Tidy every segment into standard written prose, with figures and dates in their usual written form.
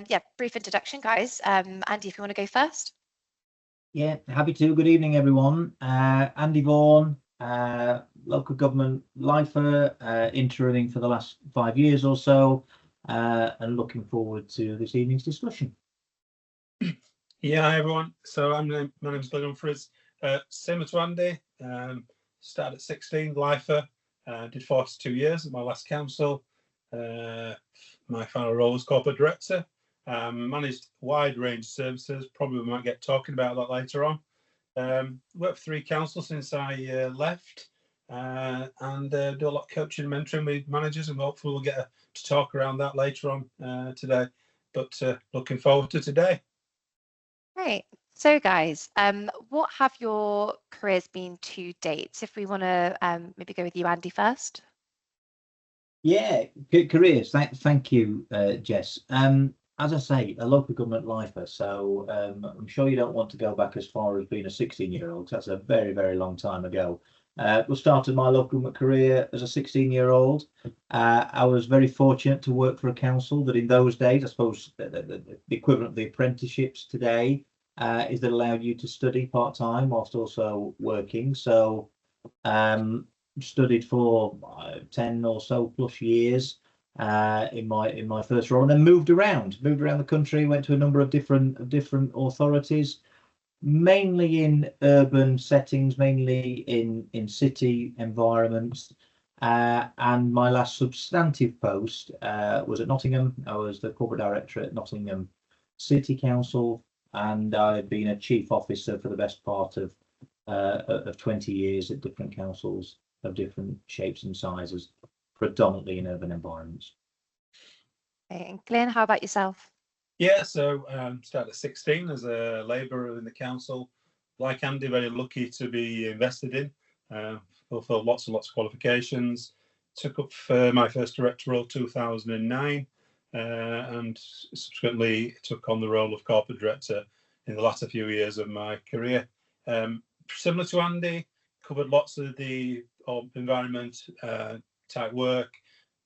Yeah, brief introduction, guys. Andy, if you want to go first. Yeah, happy to. Good evening, everyone. Andy Vaughan, local government lifer, interiming for the last 5 years or so, and looking forward to this evening's discussion. Yeah, hi everyone. So my name's Glenn Humphries. Similar to Andy, started at 16, lifer, did 42 years at my last council. My final role was corporate director. Managed a wide range of services. Probably we might get talking about that later on. Worked for 3 councils since I left, and do a lot of coaching and mentoring with managers, and hopefully we'll get to talk around that later on today. But looking forward to today. Great. So guys, what have your careers been to date? If we want to maybe go with you, Andy, first. Yeah, careers. Thank you, Jess. As I say, a local government lifer, so I'm sure you don't want to go back as far as being a 16-year-old. That's a very, very long time ago. We started my local government career as a 16-year-old. I was very fortunate to work for a council that in those days, I suppose the equivalent of the apprenticeships today, is that allowed you to study part-time whilst also working. So studied for 10 or so plus years in my first role, and then moved around the country, went to a number of different authorities, mainly in urban settings, mainly in city environments, and my last substantive post was at Nottingham. I was the corporate director at Nottingham City Council, and I've been a chief officer for the best part of 20 years at different councils of different shapes and sizes, predominantly in urban environments. Okay. And Glenn, how about yourself? Yeah, so started at 16 as a labourer in the council. Like Andy, very lucky to be invested in. Fulfilled lots and lots of qualifications. Took up my first director role 2009, and subsequently took on the role of corporate director in the latter few years of my career. Similar to Andy, covered lots of the environment type work,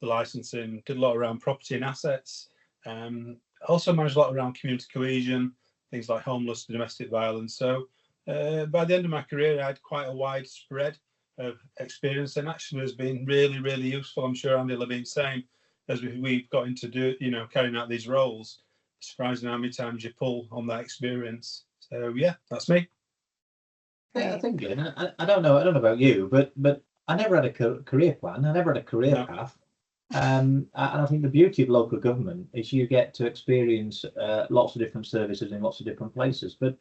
the licensing, did a lot around property and assets. Also managed a lot around community cohesion, things like homeless and domestic violence. So by the end of my career, I had quite a wide spread of experience, and actually has been really, really useful. I'm sure Andy will have been saying as we've got into carrying out these roles. Surprising how many times you pull on that experience. So yeah, that's me. Yeah, I think, Glenn, I don't know about you, but I never had a career plan. I never had a career path. And I think the beauty of local government is you get to experience lots of different services in lots of different places. But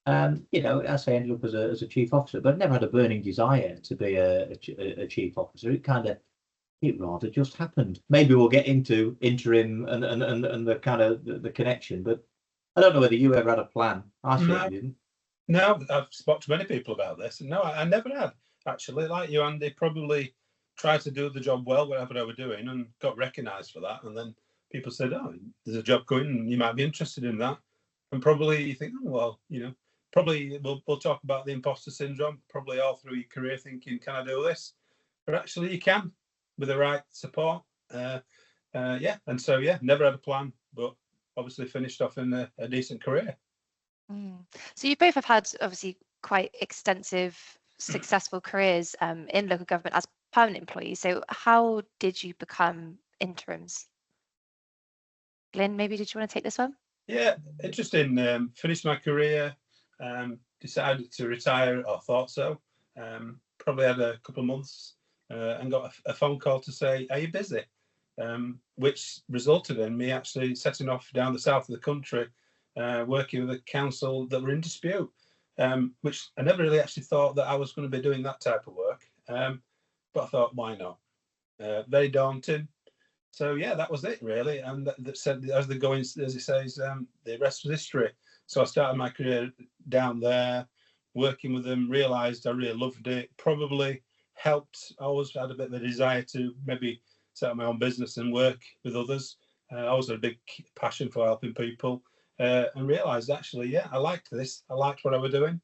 I say ended up as a chief officer, but never had a burning desire to be a chief officer. It rather just happened. Maybe we'll get into interim and the kind of the connection, but I don't know whether you ever had a plan. I certainly didn't. No, I've spoken to many people about this. No, I never had, actually. Like you, Andy, probably tried to do the job well, whatever they were doing, and got recognised for that. And then people said, oh, there's a job going, and you might be interested in that. And probably you think, oh, well, probably we'll talk about the imposter syndrome, probably all through your career thinking, can I do this? But actually you can, with the right support. And so, never had a plan, but obviously finished off in a decent career. So you both have had obviously quite extensive, successful careers in local government as permanent employees. So how did you become interims? Glenn, maybe did you want to take this one? Yeah, interesting. Finished my career, decided to retire, or thought so. Probably had a couple of months and got a phone call to say, are you busy? Which resulted in me actually setting off down the south of the country, working with a council that were in dispute, which I never really actually thought that I was going to be doing that type of work. But I thought, why not? Very daunting. So yeah, that was it really. And that said, as it says, the rest was history. So I started my career down there, working with them, realised I really loved it, probably helped. I always had a bit of a desire to maybe set up my own business and work with others. I always had a big passion for helping people, and realised actually, yeah, I liked this. I liked what I was doing.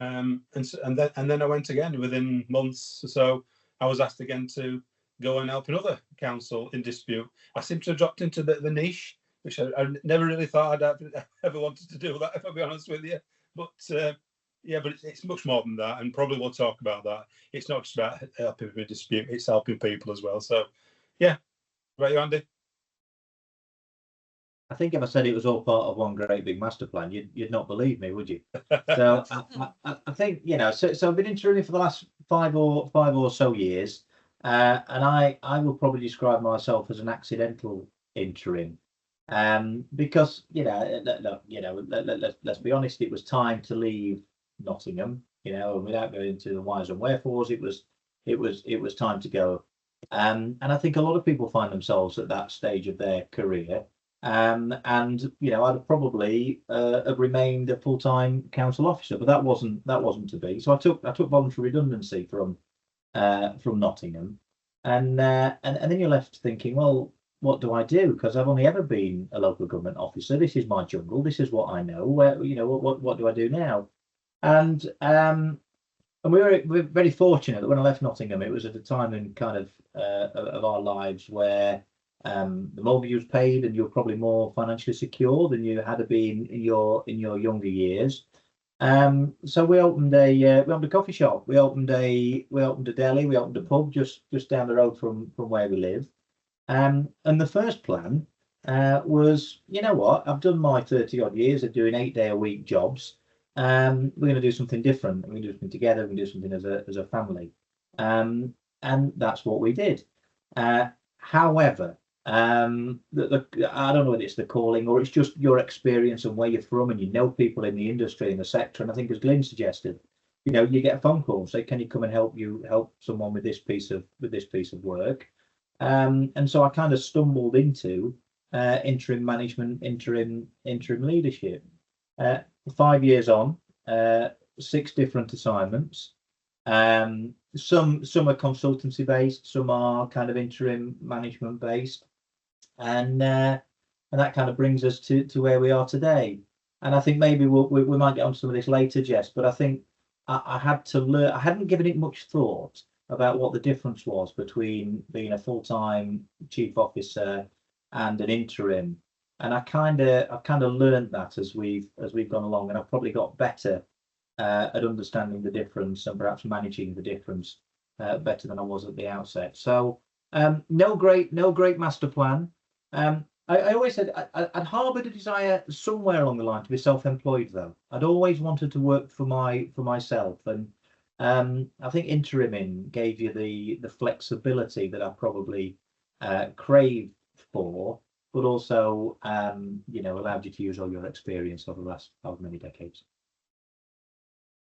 And then I went again within months or so. I was asked again to go and help another council in dispute. I seem to have dropped into a bit of a niche which I never really thought I'd ever wanted to do that, if I'll be honest with you. But yeah, but it's much more than that, and probably we'll talk about that. It's not just about helping with a dispute; it's helping people as well. So, yeah, right, you, Andy? I think if I said it was all part of one great big master plan, you'd not believe me, would you? So I think, you know, so I've been interim for the last five or so years, and I will probably describe myself as an accidental interim, because let's be honest, it was time to leave Nottingham, you know, and without going into the whys and wherefores, it was time to go. And I think a lot of people find themselves at that stage of their career. And you know, I'd probably have remained a full-time council officer, but that wasn't to be. So I took voluntary redundancy from Nottingham, and then you're left thinking, well, what do I do? Because I've only ever been a local government officer. This is my jungle. This is what I know. Where, you know, what do I do now? And we're very fortunate that when I left Nottingham, it was at a time in kind of our lives where the mortgage was paid and you're probably more financially secure than you had been in your younger years. So we opened a coffee shop. We opened a deli. We opened a pub just down the road from where we live. And the first plan was, you know what? I've done my 30 odd years of doing 8-day-a-week jobs. We're going to do something different. We're going to do something together. We're going to do something as a family. And that's what we did. However, I don't know whether it's the calling or it's just your experience and where you're from, and you know people in the industry and the sector. And I think, as Glyn suggested, you know, you get a phone call, say, can you come and help someone with this piece of work? And so I kind of stumbled into interim management, interim leadership. 5 years on, 6 different assignments. Some are consultancy based, some are kind of interim management based, and that kind of brings us to where we are today. And I think maybe we might get on some of this later, Jess, but I think I had to learn. I hadn't given it much thought about what the difference was between being a full-time chief officer and an interim, and I've kind of learned that as we've gone along, and I've probably got better at understanding the difference and perhaps managing the difference better than I was at the outset. So no great master plan. I always said I'd harboured a desire somewhere along the line to be self-employed, though. I'd always wanted to work for myself, and I think interiming gave you the flexibility that I probably craved for, but also you know, allowed you to use all your experience over the last however many decades.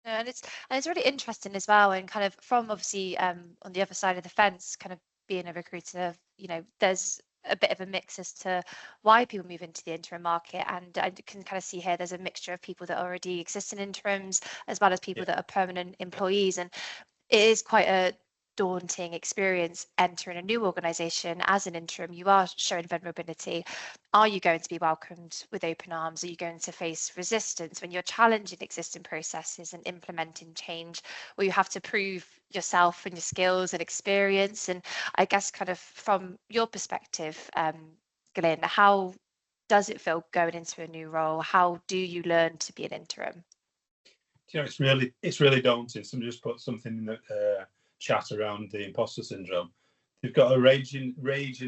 And it's really interesting as well, and kind of from obviously on the other side of the fence, kind of being a recruiter, you know, there's a bit of a mix as to why people move into the interim market, and I can kind of see here there's a mixture of people that already exist in interims as well as people that are permanent employees, and it is quite a daunting experience entering a new organization as an interim. You are showing vulnerability. Are you going to be welcomed with open arms? Are you going to face resistance when you're challenging existing processes and implementing change, where you have to prove yourself and your skills and experience? And I guess kind of from your perspective, Glyn, how does it feel going into a new role? How do you learn to be an interim? You know, it's really daunting. Somebody just put something in the chat around the imposter syndrome. You've got a raging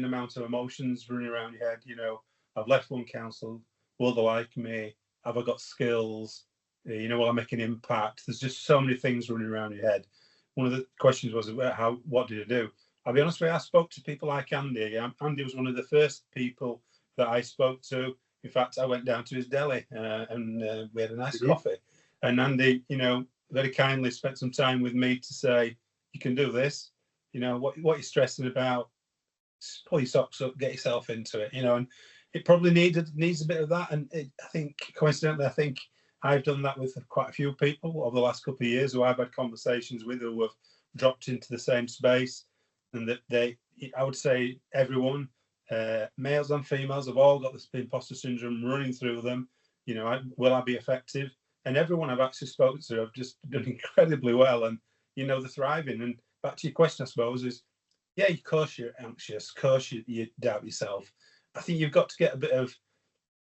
amount of emotions running around your head. You know, I've left one council. Will they like me? Have I got skills? You know, will I make an impact? There's just so many things running around your head. One of the questions was, what did I do? I'll be honest with you, I spoke to people like Andy. Andy was one of the first people that I spoke to. In fact, I went down to his deli and we had a nice coffee. And Andy, you know, very kindly spent some time with me to say, you can do this. You know, what you're stressing about, pull your socks up, get yourself into it, you know. And it probably needs a bit of that. And I think, coincidentally, I think I've done that with quite a few people over the last couple of years who I've had conversations with who have dropped into the same space. And that I would say everyone, males and females, have all got this imposter syndrome running through them. You know, will I be effective? And everyone I've actually spoken to have just done incredibly well, and you know, they're thriving. And back to your question, I suppose, is yeah, of course you're anxious, of course you doubt yourself. I think you've got to get a bit of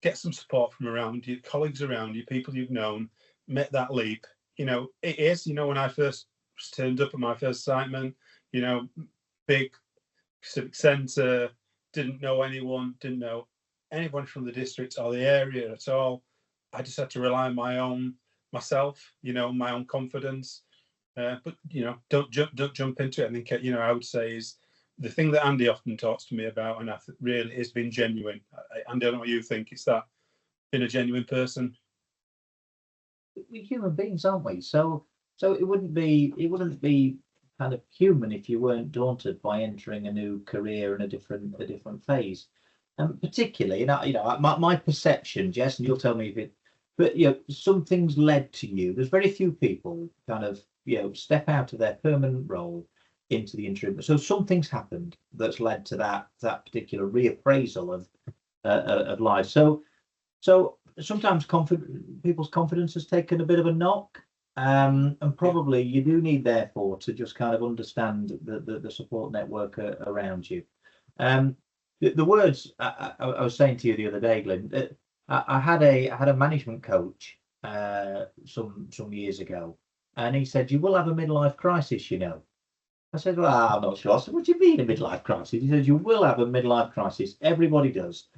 get some support from around you, colleagues around you, people you've known, make that leap. You know, it is, you know, when I first turned up at my first assignment, you know, big civic centre, didn't know anyone, didn't know anyone from the district or the area at all. I just had to rely on myself, you know, my own confidence. But you know, don't jump into it. I think, you know, I would say is the thing that Andy often talks to me about, and I really is being genuine. Andy, I don't know what you think. It's that being a genuine person. We're human beings, aren't we? So it wouldn't be kind of human if you weren't daunted by entering a new career in a different phase. And particularly, my perception, Jess, and you'll tell me if it, but you know, some things led to you. There's very few people kind of, you know, step out of their permanent role into the interim. So some things happened that's led to that particular reappraisal of life. So sometimes people's confidence has taken a bit of a knock. And probably you do need, therefore, to just kind of understand the support network around you. The words I was saying to you the other day, Glenn, I had a management coach some years ago, and he said, "You will have a midlife crisis, you know." I said, "Well, I'm not sure." I said, "What do you mean a midlife crisis?" He said, "You will have a midlife crisis. Everybody does."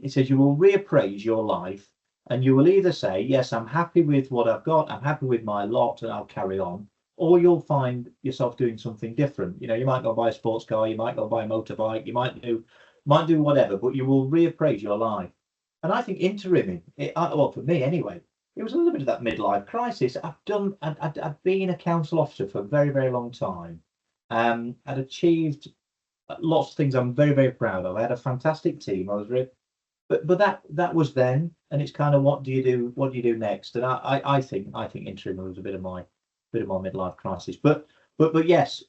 He says, "You will reappraise your life, and you will either say, yes, I'm happy with what I've got, I'm happy with my lot, and I'll carry on, or you'll find yourself doing something different. You know, you might go buy a sports car, you might go buy a motorbike, you might do whatever, but you will reappraise your life." And I think interiming, well, for me anyway, it was a little bit of that midlife crisis. I'd been a council officer for a very, very long time. I'd achieved lots of things I'm very, very proud of. I had a fantastic team. I was really, but that was then, and it's kind of what do you do next? And I think interim was a bit of my midlife crisis. But yes,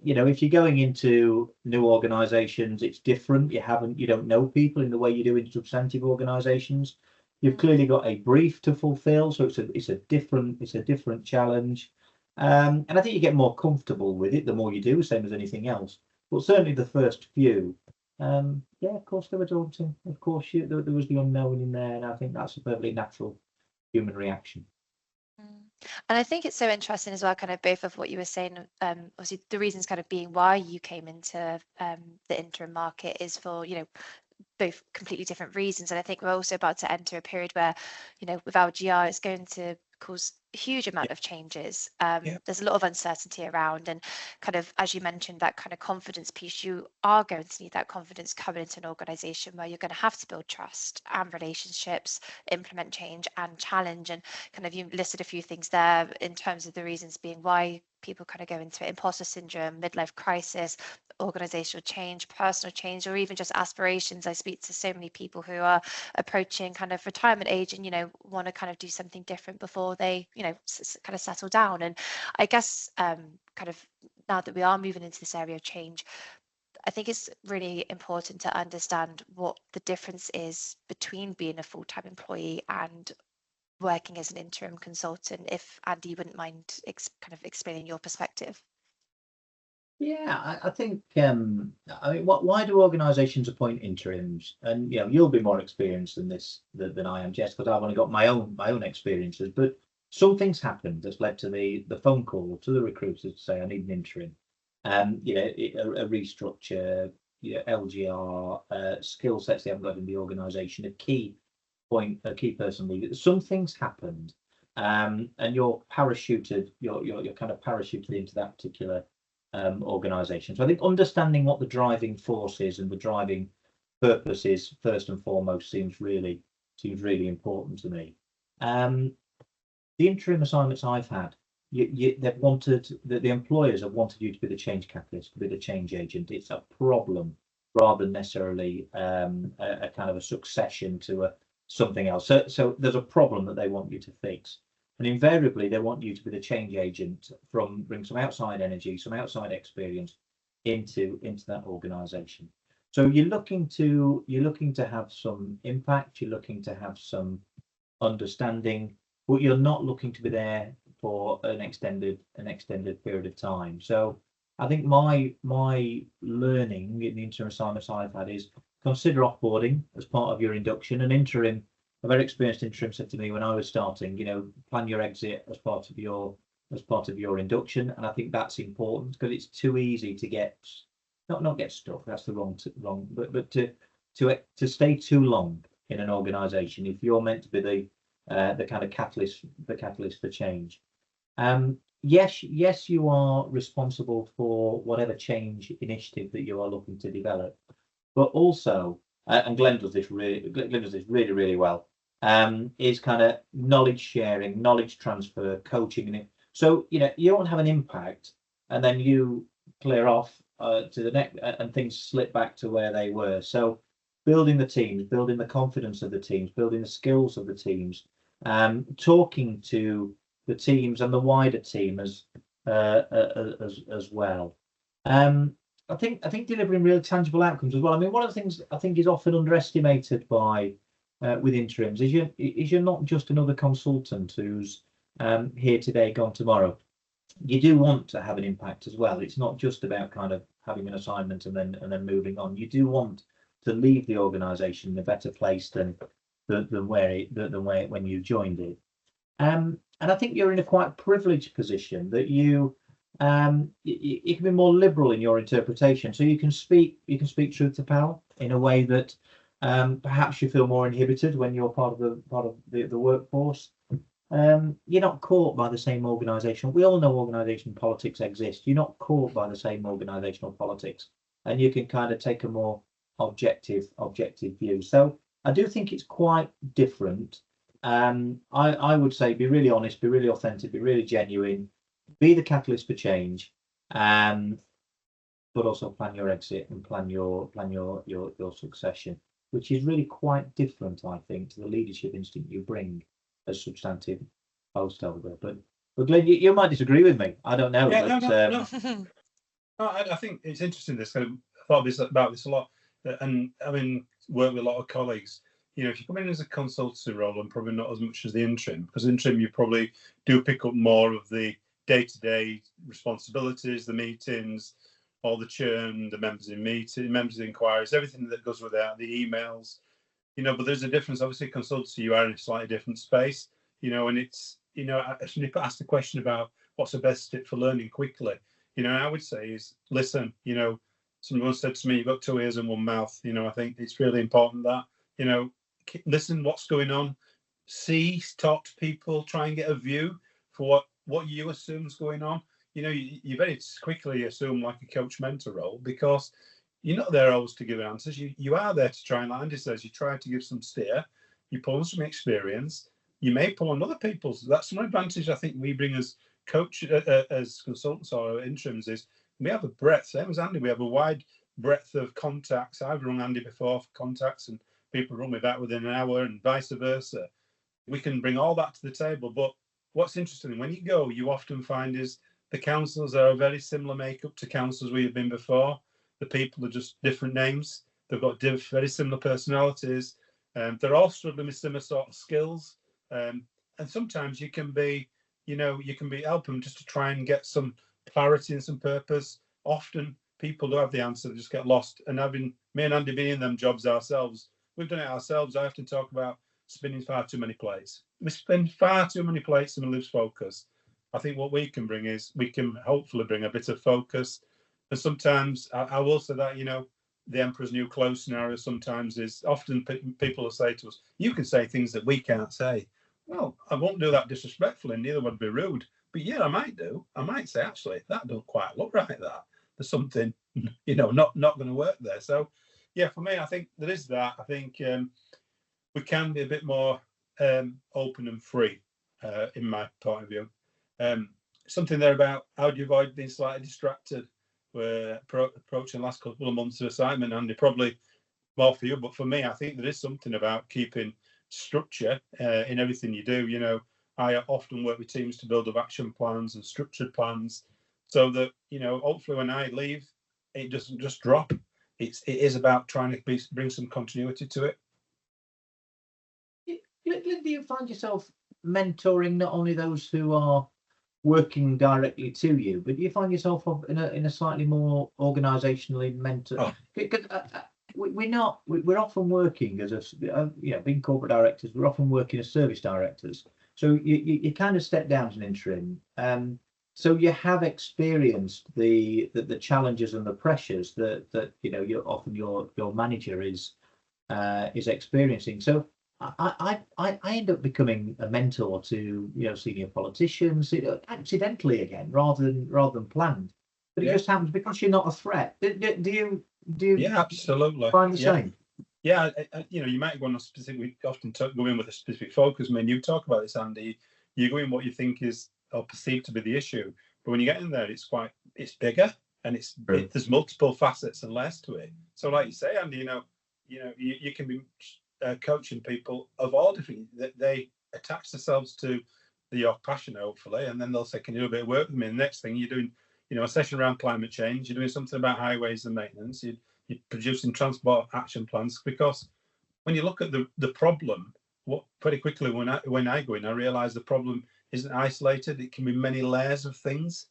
you know, if you're going into new organisations, it's different. You don't know people in the way you do in substantive organisations. You've clearly got a brief to fulfil, so it's a different challenge. And I think you get more comfortable with it the more you do, same as anything else. But certainly the first few, yeah, of course they were daunting. Of course, there was the unknown in there, and I think that's a perfectly natural human reaction. And I think it's so interesting as well, kind of both of what you were saying. Obviously, the reasons kind of being why you came into the interim market is for, you know, both completely different reasons. And I think we're also about to enter a period where, you know, with our GR, it's going to cause a huge amount of changes. There's a lot of uncertainty around, and kind of, as you mentioned, that kind of confidence piece, you are going to need that confidence coming into an organization where you're going to have to build trust and relationships, implement change and challenge. And kind of, you listed a few things there in terms of the reasons being why people kind of go into it: imposter syndrome, midlife crisis, organizational change, personal change, or even just aspirations. I speak to so many people who are approaching kind of retirement age and, you know, want to kind of do something different before they, you know, kind of settle down. And I guess kind of now that we are moving into this area of change, I think it's really important to understand what the difference is between being a full-time employee and working as an interim consultant. If Andy, you wouldn't mind kind of explaining your perspective. Yeah, I think I mean, why do organisations appoint interims? And you know, you'll be more experienced in this than I am, Jess, because I've only got my own experiences. But something's happened that's led to the phone call to the recruiters to say I need an interim. You know, a restructure, you know, LGR, skill sets they haven't got in the organisation, a key person leaving. Something's happened, and you're parachuted. You're kind of parachuted into that particular organisation. So I think understanding what the driving force is and the driving purpose is first and foremost seems really important to me. The interim assignments I've had, they've wanted the employers have wanted you to be the change catalyst, to be the change agent. It's a problem rather than necessarily a kind of a succession to something else. So there's a problem that they want you to fix. And invariably, they want you to be the change agent, bring some outside energy, some outside experience into that organisation. So you're looking to have some impact. You're looking to have some understanding, but you're not looking to be there for an extended period of time. So I think my learning in the interim assignments I've had is consider offboarding as part of your induction. An interim, a very experienced interim, said to me when I was starting, plan your exit as part of your induction, and I think that's important because it's too easy to get not get stuck. That's the wrong, but to stay too long in an organisation if you're meant to be the kind of catalyst for change. Yes, you are responsible for whatever change initiative that you are looking to develop, but also, and Glenn does this really, really well, is kind of knowledge sharing, knowledge transfer, coaching, and so you don't have an impact and then you clear off to the next, and things slip back to where they were. So building the teams, building the confidence of the teams, building the skills of the teams, talking to the teams and the wider team as well. I think delivering real tangible outcomes as well. I mean, one of the things I think is often underestimated by with interims is you're not just another consultant who's here today, gone tomorrow. You do want to have an impact as well. It's not just about kind of having an assignment and then moving on. You do want to leave the organisation in a better place than when you joined it. And I think you're in a quite privileged position that you can be more liberal in your interpretation. So you can speak truth to power in a way that perhaps you feel more inhibited when you're part of the workforce. You're not caught by the same organisation. We all know organisation politics exist. You're not caught by the same organisational politics, and you can kind of take a more objective view. So I do think it's quite different. I would say be really honest, be really authentic, be really genuine, be the catalyst for change, but also plan your exit and plan your succession, which is really quite different, I think, to the leadership instinct you bring as substantive post holder. But Glenn, you might disagree with me. I don't know. Yeah, but, no. I think it's interesting. I thought about this a lot, and I mean, work with a lot of colleagues. If you come in as a consultancy role, and probably not as much as the interim, because interim you probably do pick up more of the day-to-day responsibilities, the meetings, all the churn, the members in meetings, members in inquiries, everything that goes with that, the emails. But there's a difference. Obviously, consultancy, you are in a slightly different space, and it's, somebody asked the question about what's the best tip for learning quickly. I would say is listen. Someone said to me, you've got 2 ears and 1 mouth. I think it's really important that, listen what's going on, talk to people, try and get a view for what you assume is going on. You very quickly assume like a coach mentor role because you're not there always to give answers. You are there to try, and like Andy says, you try to give some steer, you pull on some experience, you may pull on other people's. That's one advantage I think we bring as coach, as consultants or interims, is we have a breadth. Same as Andy, we have a wide breadth of contacts. I've rung Andy before for contacts and people rung me back within an hour and vice versa. We can bring all that to the table. But what's interesting, when you go, you often find is the counsellors are a very similar makeup to counsellors we have been before. The people are just different names. They've got very similar personalities. They're all struggling with similar sort of skills. And sometimes you can be help them just to try and get some clarity and some purpose. Often people do have the answer, they just get lost. And me and Andy being in them jobs ourselves, we've done it ourselves. I often talk about spinning far too many plates. We spin far too many plates and we lose focus. I think what we can bring is we can hopefully bring a bit of focus. And sometimes I will say that, the Emperor's New Clothes scenario sometimes is often people will say to us, you can say things that we can't say. Well, I won't do that disrespectfully, neither would be rude. But yeah, I might do. I might say, actually, that don't quite look right, that. There's something, not going to work there. So, yeah, for me, I think there is that. I think we can be a bit more open and free, in my point of view. Something there about how do you avoid being slightly distracted? We're approaching the last couple of months of assignment, Andy, probably more for you, but for me, I think there is something about keeping structure in everything you do. I often work with teams to build up action plans and structured plans so that, hopefully when I leave, it doesn't just drop. It is about trying to bring some continuity to it. Do you find yourself mentoring not only those who are working directly to you, but do you find yourself in a slightly more organisationally mentor? we're not. We're often working as being corporate directors. We're often working as service directors. So you kind of step down as an interim. So you have experienced the challenges and the pressures that your manager is experiencing. So I end up becoming a mentor to senior politicians, accidentally again, rather than planned. But it just happens because you're not a threat. Do you Yeah, absolutely. find the same? Yeah, you might go on a specific. We often go in with a specific focus. I mean, you talk about this, Andy. You go in what you think is or perceived to be the issue, but when you get in there, it's bigger and there's multiple facets and layers to it. So, like you say, Andy, you can be coaching people of all different. They attach themselves to your passion, hopefully, and then they'll say, "Can you do a bit of work with me?" And the next thing you're doing, a session around climate change. You're doing something about highways and maintenance. You're producing transport action plans, because when you look at the problem, pretty quickly when I go in, I realise the problem isn't isolated. It can be many layers of things.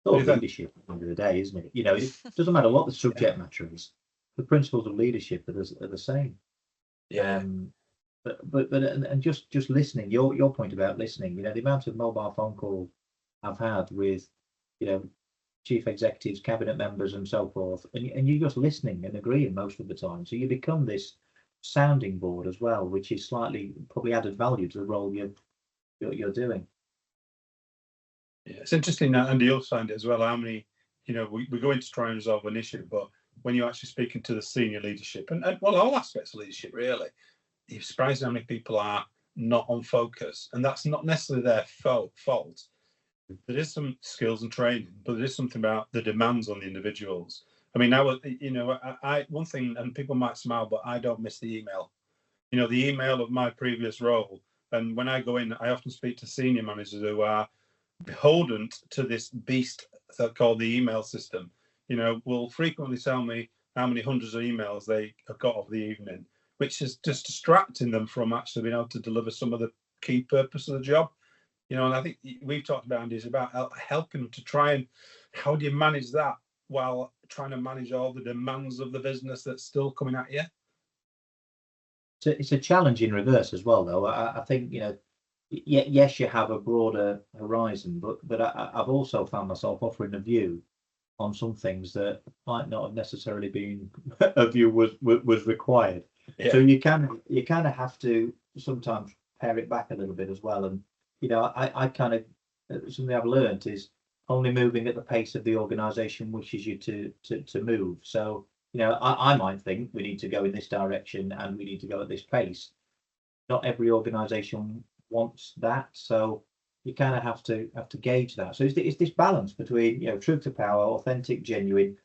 Leadership at the end of the day, isn't it? It doesn't matter what the subject matter is. The principles of leadership are the same. Yeah. But just listening. Your point about listening. The amount of mobile phone call I've had with, chief executives, cabinet members, and so forth, and you're just listening and agreeing most of the time. So you become this sounding board as well, which is slightly probably added value to the role you're doing. Yeah, it's interesting that Andy, you'll find it as well. How many, we go in to try and resolve an issue, but when you're actually speaking to the senior leadership and all aspects of leadership, really, you're surprised how many people are not on focus, and that's not necessarily their fault. There is some skills and training, but there is something about the demands on the individuals. I mean, I one thing, and people might smile, but I don't miss the email. The email of my previous role. And when I go in, I often speak to senior managers who are beholden to this beast called the email system. Will frequently tell me how many hundreds of emails they have got of the evening, which is just distracting them from actually being able to deliver some of the key purpose of the job. And I think we've talked about, Andy, is about helping them to try and how do you manage that while trying to manage all the demands of the business that's still coming at you. So it's a challenge in reverse as well, though. I think yes, you have a broader horizon, but I've also found myself offering a view on some things that might not have necessarily been a view was required. Yeah. So you kind of have to sometimes pare it back a little bit as well. And I kind of something I've learned is only moving at the pace of the organisation wishes you to move. So I might think we need to go in this direction and we need to go at this pace. Not every organisation wants that, so you kind of have to gauge that. So it's this balance between truth to power, authentic, genuine.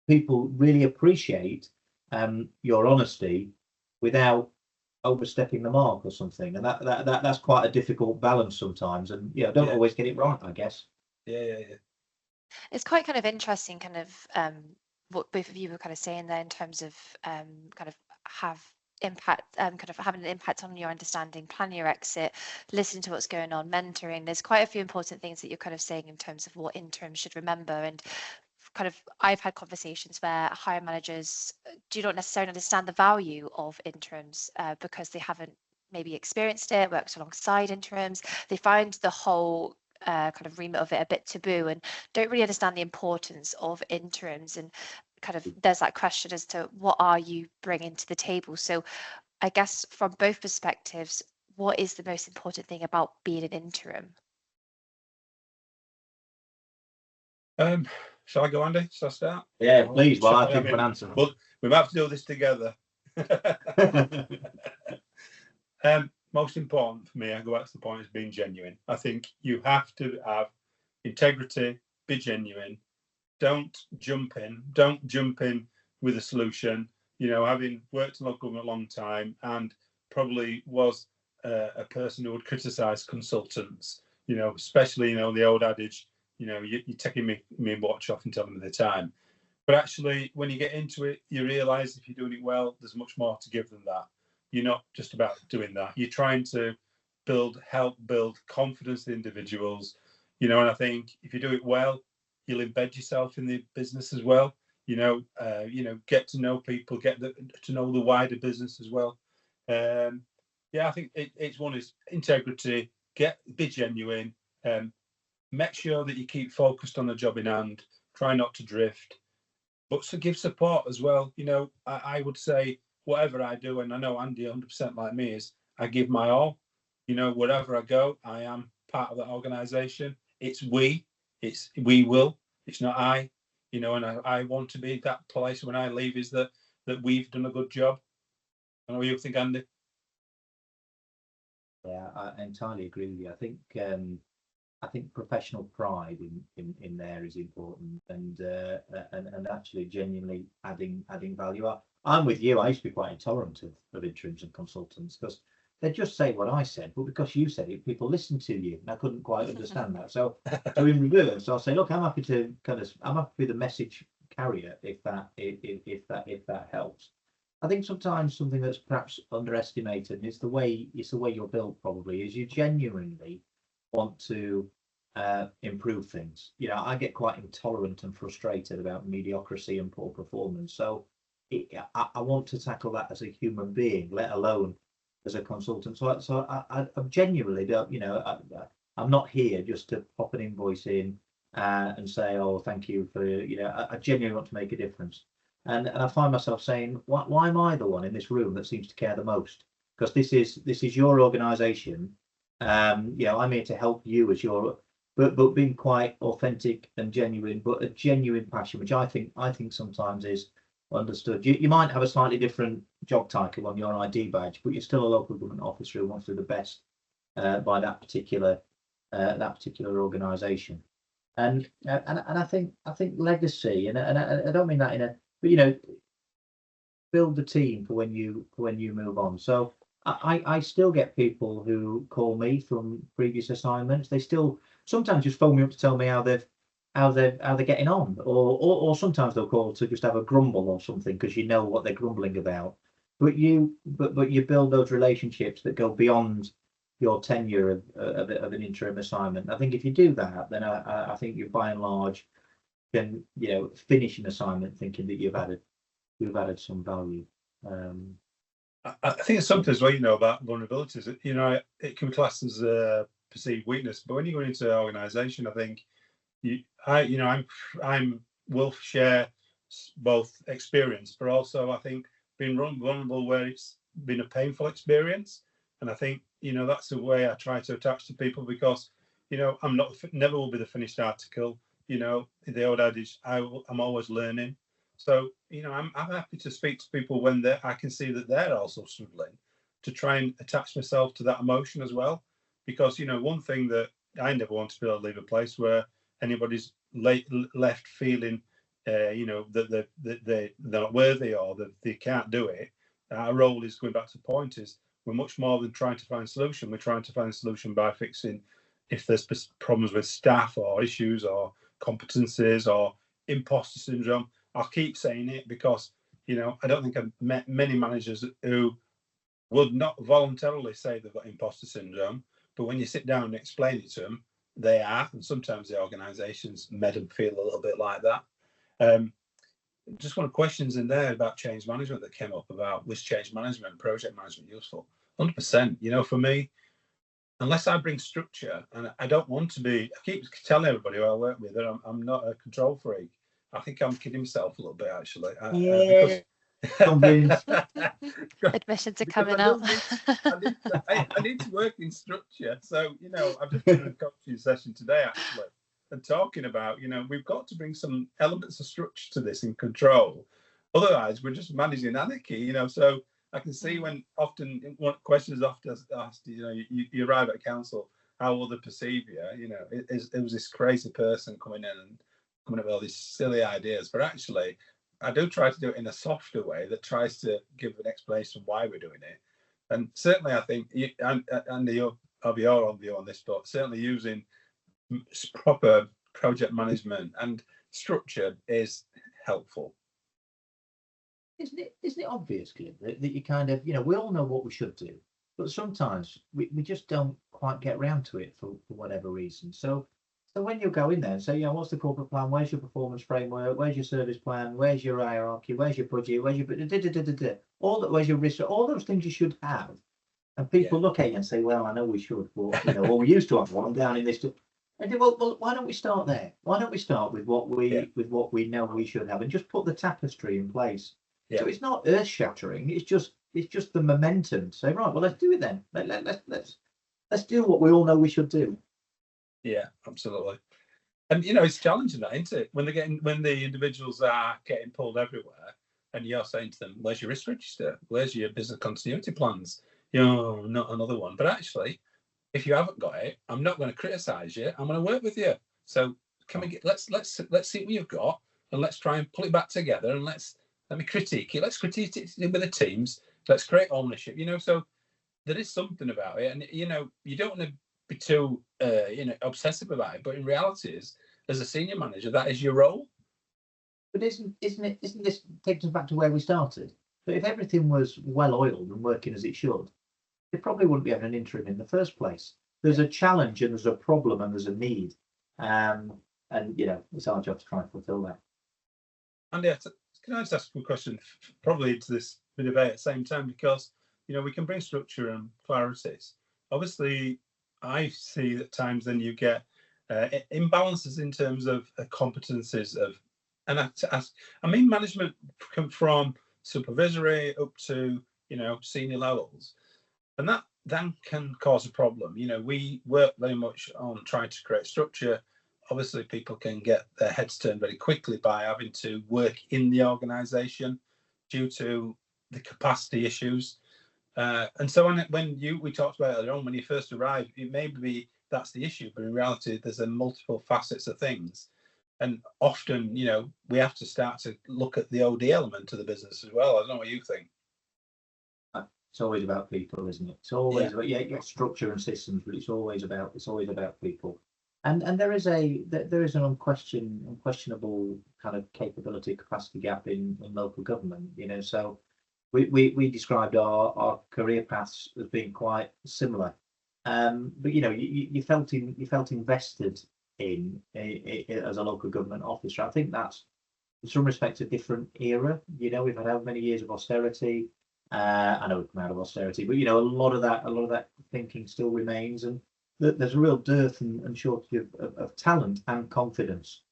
People really appreciate your honesty without overstepping the mark or something, and that's quite a difficult balance sometimes, and don't always get it right, I guess. Yeah. It's quite kind of interesting, kind of what both of you were kind of saying there in terms of kind of have impact, kind of having an impact on your understanding, plan your exit, listening to what's going on, mentoring. There's quite a few important things that you're kind of saying in terms of what interims should remember. And kind of I've had conversations where hiring managers do not necessarily understand the value of interims because they haven't maybe experienced it, worked alongside interims. They find the whole kind of remit of it a bit taboo and don't really understand the importance of interims. And kind of there's that question as to what are you bringing to the table. So I guess from both perspectives, what is the most important thing about being an interim? Shall I go, Andy? Shall I start? Yeah, please. Well, I think an answer. Well, we might have to do this together. Most important for me, I go back to the point, is being genuine. I think you have to have integrity, be genuine. Don't jump in with a solution. Having worked in local government a long time and probably was a person who would criticise consultants, especially, the old adage, you're taking me watch off and telling me the time. But actually, when you get into it, you realise if you're doing it well, there's much more to give than that. You're not just about doing that. You're trying to help build confidence in individuals, and I think if you do it well, you'll embed yourself in the business as well. get to know people, to know the wider business as well. Yeah, I think it's one is integrity, be genuine, make sure that you keep focused on the job in hand, try not to drift, but to give support as well. I would say whatever I do, and I know Andy 100% like me, is I give my all. Wherever I go, I am part of that organisation. It's we will, it's not I, and I want to be that place when I leave is that we've done a good job. I know what you think, Andy. Yeah, I entirely agree with you. I think professional pride in there is important, and actually genuinely adding value. I'm with you. I used to be quite intolerant of interims and consultants because they just say what I said, but because you said it, people listen to you, and I couldn't quite understand that. So in reverse, I'll say, look, I'm happy to I'm happy to be the message carrier if that helps. I think sometimes something that's perhaps underestimated is the way you're built. Probably is you genuinely want to improve things. I get quite intolerant and frustrated about mediocrity and poor performance. So I want to tackle that as a human being, let alone as a consultant. So I genuinely don't. I'm not here just to pop an invoice in and say, oh, thank you for. I genuinely want to make a difference. And I find myself saying, why am I the one in this room that seems to care the most? Because this is your organisation. I'm here to help you as your, but being quite authentic and genuine, but a genuine passion, which I think sometimes is understood. You might have a slightly different job title on your ID badge, but you're still a local government officer who wants to do the best by that particular organisation. And I think legacy, and I don't mean that in a, but build the team for when you move on. So I still get people who call me from previous assignments. They still sometimes just phone me up to tell me how they're getting on, or sometimes they'll call to just have a grumble or something because you know what they're grumbling about. But you build those relationships that go beyond your tenure of an interim assignment. I think if you do that, then I think you by and large can finish an assignment thinking that you've added some value. I think it's something as well, about vulnerabilities. It can be classed as a perceived weakness, but when you go into an organisation, I think I'm will share both experience, but also I think being vulnerable where it's been a painful experience, and I think that's the way I try to attach to people because I'm never will be the finished article. The old adage, I'm always learning. So I'm happy to speak to people when I can see that they're also struggling, to try and attach myself to that emotion as well, because one thing that I never want to be able to leave a place where anybody's left feeling that they're not worthy or that they can't do it. Our role is, going back to the point, is we're much more than trying to find a solution. We're trying to find a solution by fixing if there's problems with staff or issues or competencies or imposter syndrome. I'll keep saying it because I don't think I've met many managers who would not voluntarily say they've got imposter syndrome, but when you sit down and explain it to them, they are, and sometimes the organisations made them feel a little bit like that. Just one of the questions in there about change management that came up about was change management and project management useful? 100%. For me, unless I bring structure, and I don't want to be, I keep telling everybody who I work with that I'm not a control freak. I think I'm kidding myself a little bit, actually. Admission to coming out. I need to work in structure. So, I've just been in a coaching session today, actually, and talking about, we've got to bring some elements of structure to this in control. Otherwise, we're just managing anarchy, So I can see when often one question is often asked, you arrive at a council, how will they perceive you? It was this crazy person coming in and coming up with all these silly ideas. But actually, I do try to do it in a softer way that tries to give an explanation why we're doing it. And certainly, I think, Andy, I'll be all on you on this, but certainly using proper project management and structure is helpful. Isn't it obvious, Cliff, that you kind of, we all know what we should do, but sometimes we just don't quite get around to it for whatever reason. So So when you go in there and say, what's the corporate plan? Where's your performance framework? Where's your service plan? Where's your hierarchy? Where's your budget? Where's your all that? Where's your risk? All those things you should have. And people look at you and say, well, I know we should, but well, we used to have one down in this. And they, well, why don't we start there? Why don't we start with what we know we should have, and just put the tapestry in place? So it's not earth shattering. It's just the momentum to say, right, well, let's do it then. Let's do what we all know we should do. Yeah, absolutely. And it's challenging, that, isn't it? When the individuals are getting pulled everywhere, and you're saying to them, "Where's your risk register? Where's your business continuity plans?" Not another one. But actually, if you haven't got it, I'm not going to criticise you. I'm going to work with you. So can we get let's see what you've got, and let's try and pull it back together, and let me critique it. Let's critique it with the teams. Let's create ownership. So there is something about it, and you don't want to be too obsessive about it. But in reality, is as a senior manager, that is your role. But isn't this takes us back to where we started? But if everything was well oiled and working as it should, they probably wouldn't be having an interim in the first place. There's a challenge and there's a problem and there's a need, and it's our job to try and fulfil that. And can I just ask a question, probably to this debate at the same time, because we can bring structure and clarities. Obviously, I see at times then you get imbalances in terms of competencies of, and I mean management from supervisory up to senior levels, and that then can cause a problem. We work very much on trying to create structure. Obviously, people can get their heads turned very quickly by having to work in the organisation due to the capacity issues. And so when we talked about earlier on, when you first arrive, it may be that's the issue, but in reality, there's a multiple facets of things. And often, we have to start to look at the OD element of the business as well. I don't know what you think. It's always about people, isn't it? It's always about you got structure and systems, but it's always about people. And there is an unquestionable kind of capability capacity gap in local government. So we described our career paths as being quite similar, but you felt invested in as a local government officer. I think that's in some respects a different era. We've had how many years of austerity. I know we've come out of austerity, but a lot of that thinking still remains, and there's a real dearth and shortage of talent and confidence.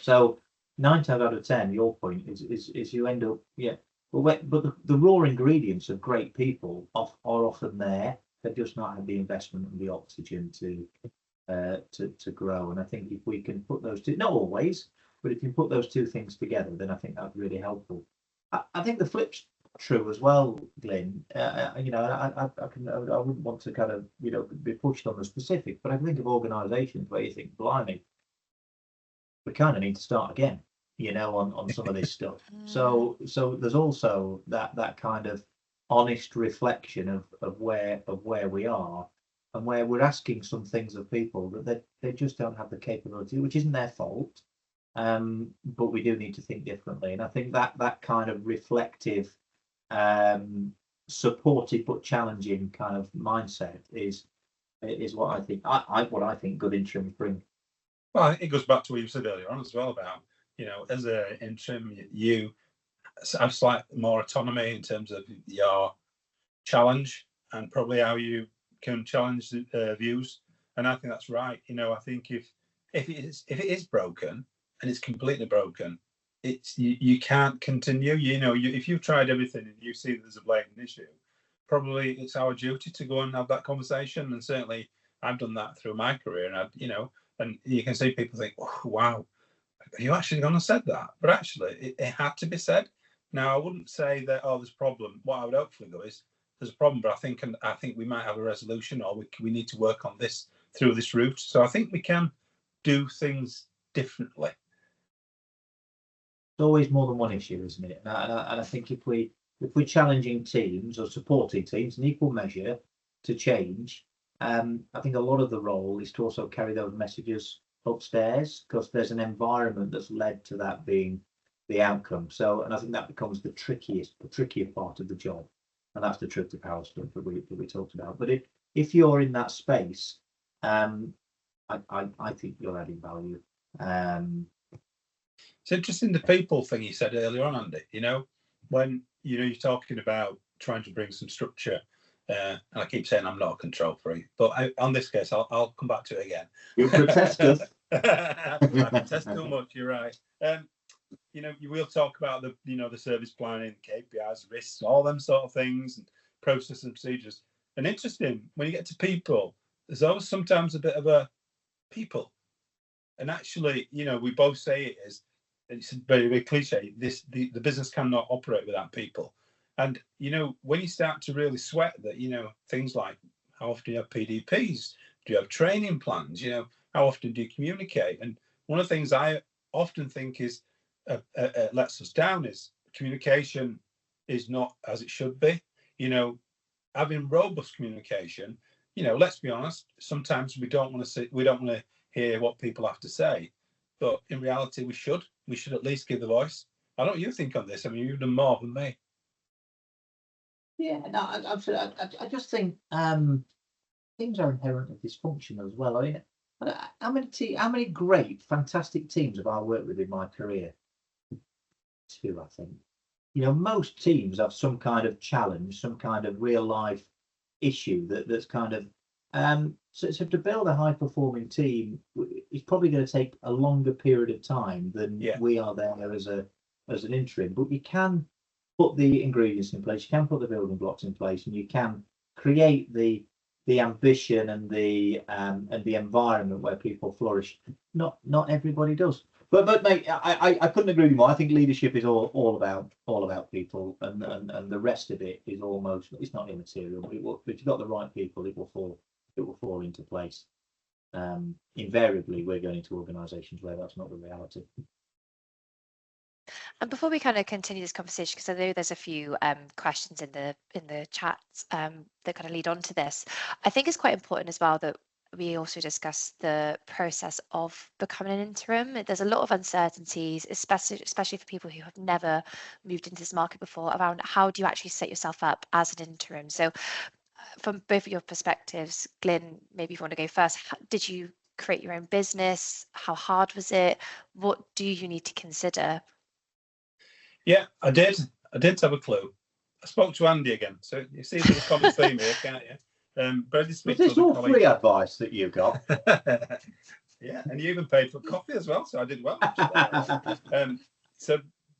So 9 times out of 10, your point is you end up but the raw ingredients of great people are often there. They've just not had the investment and the oxygen to grow. And I think if we can put those two, not always, but if you put those two things together, then I think that's really helpful. I think the flip's true as well, Glyn. I wouldn't want to kind of be pushed on the specific, but I can think of organisations where you think, blimey, we kind of need to start again. On some of this stuff. So there's also that kind of honest reflection of where we are, and where we're asking some things of people that they just don't have the capability, which isn't their fault. But we do need to think differently, and I think that kind of reflective, supported but challenging kind of mindset is what I think. What I think good interims bring. Well, it goes back to what you said earlier on as well about as an interim, you have slightly more autonomy in terms of your challenge and probably how you can challenge the views. And I think that's right. I think if it is broken and it's completely broken, you can't continue. If you've tried everything and you see that there's a blatant issue, probably it's our duty to go and have that conversation. And certainly, I've done that through my career, and and you can see people think, oh, wow, are you actually going to said that? But actually, it had to be said. Now, I wouldn't say that, there's a problem. What I would hopefully go is, there's a problem, but I think we might have a resolution, or we need to work on this through this route. So I think we can do things differently. It's always more than one issue, isn't it? And I think if we're challenging teams or supporting teams in equal measure to change, I think a lot of the role is to also carry those messages upstairs, because there's an environment that's led to that being the outcome. So, and I think that becomes the trickier part of the job, and that's the truth to power stuff that we talked about. But if you're in that space, I I think you're adding value. It's interesting the people thing you said earlier on, Andy. When you're talking about trying to bring some structure, and I keep saying I'm not a control freak, but on this case, I'll come back to it again. You protest us. I protest too much. You're right. You will talk about the service planning, KPIs, risks, all them sort of things, and process and procedures. And interesting, when you get to people, there's always sometimes a bit of a people. And actually, we both say it's very, very cliche. The business cannot operate without people. And, when you start to really sweat that, things like how often do you have PDPs? Do you have training plans? How often do you communicate? And one of the things I often think is lets us down is communication is not as it should be. Having robust communication, let's be honest, sometimes we don't want to hear what people have to say, but in reality we should at least give the voice. I don't know what you think on this. I mean, you've done more than me. Yeah, no, I just think teams are inherently dysfunctional as well. I mean, how many great, fantastic teams have I worked with in my career? 2, I think. Most teams have some kind of challenge, some kind of real life issue that's kind of so to build a high performing team is probably going to take a longer period of time than we are there as an interim. But you can put the ingredients in place, you can put the building blocks in place, and you can create the ambition and the environment where people flourish. Not everybody does. But mate, I couldn't agree with you more. I think leadership is all about people, and the rest of it is almost, it's not immaterial. But if you've got the right people, it will fall into place. Invariably, we're going into organisations where that's not the reality. And before we kind of continue this conversation, because I know there's a few questions in the chat that kind of lead on to this, I think it's quite important as well that we also discuss the process of becoming an interim. There's a lot of uncertainties, especially for people who have never moved into this market before, around how do you actually set yourself up as an interim. So from both of your perspectives, Glyn, maybe if you want to go first, did you create your own business? How hard was it? What do you need to consider? Yeah, I did have a clue. I spoke to Andy again, so you see there's a common theme here, can't you? Is this all free advice that you got? Yeah, and you even paid for coffee as well, so I did well.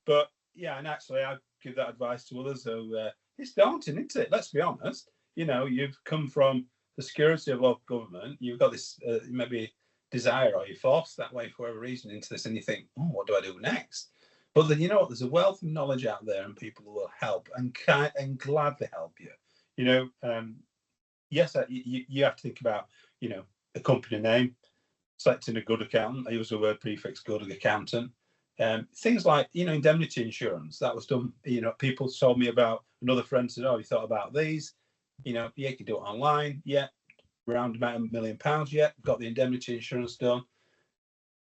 But yeah, and actually I give that advice to others. So it's daunting, isn't it? Let's be honest. You've come from the security of local government. You've got this maybe desire, or you're forced that way for whatever reason into this, and you think, what do I do next? But then there's a wealth of knowledge out there, and people who will help and gladly help you. Yes, you have to think about a company name, selecting a good accountant. I use the word prefix good accountant. Things like indemnity insurance, that was done. People told me about, another friend said, "Oh, you thought about these?" You can do it online. Yeah, around about £1 million. Yeah, got the indemnity insurance done.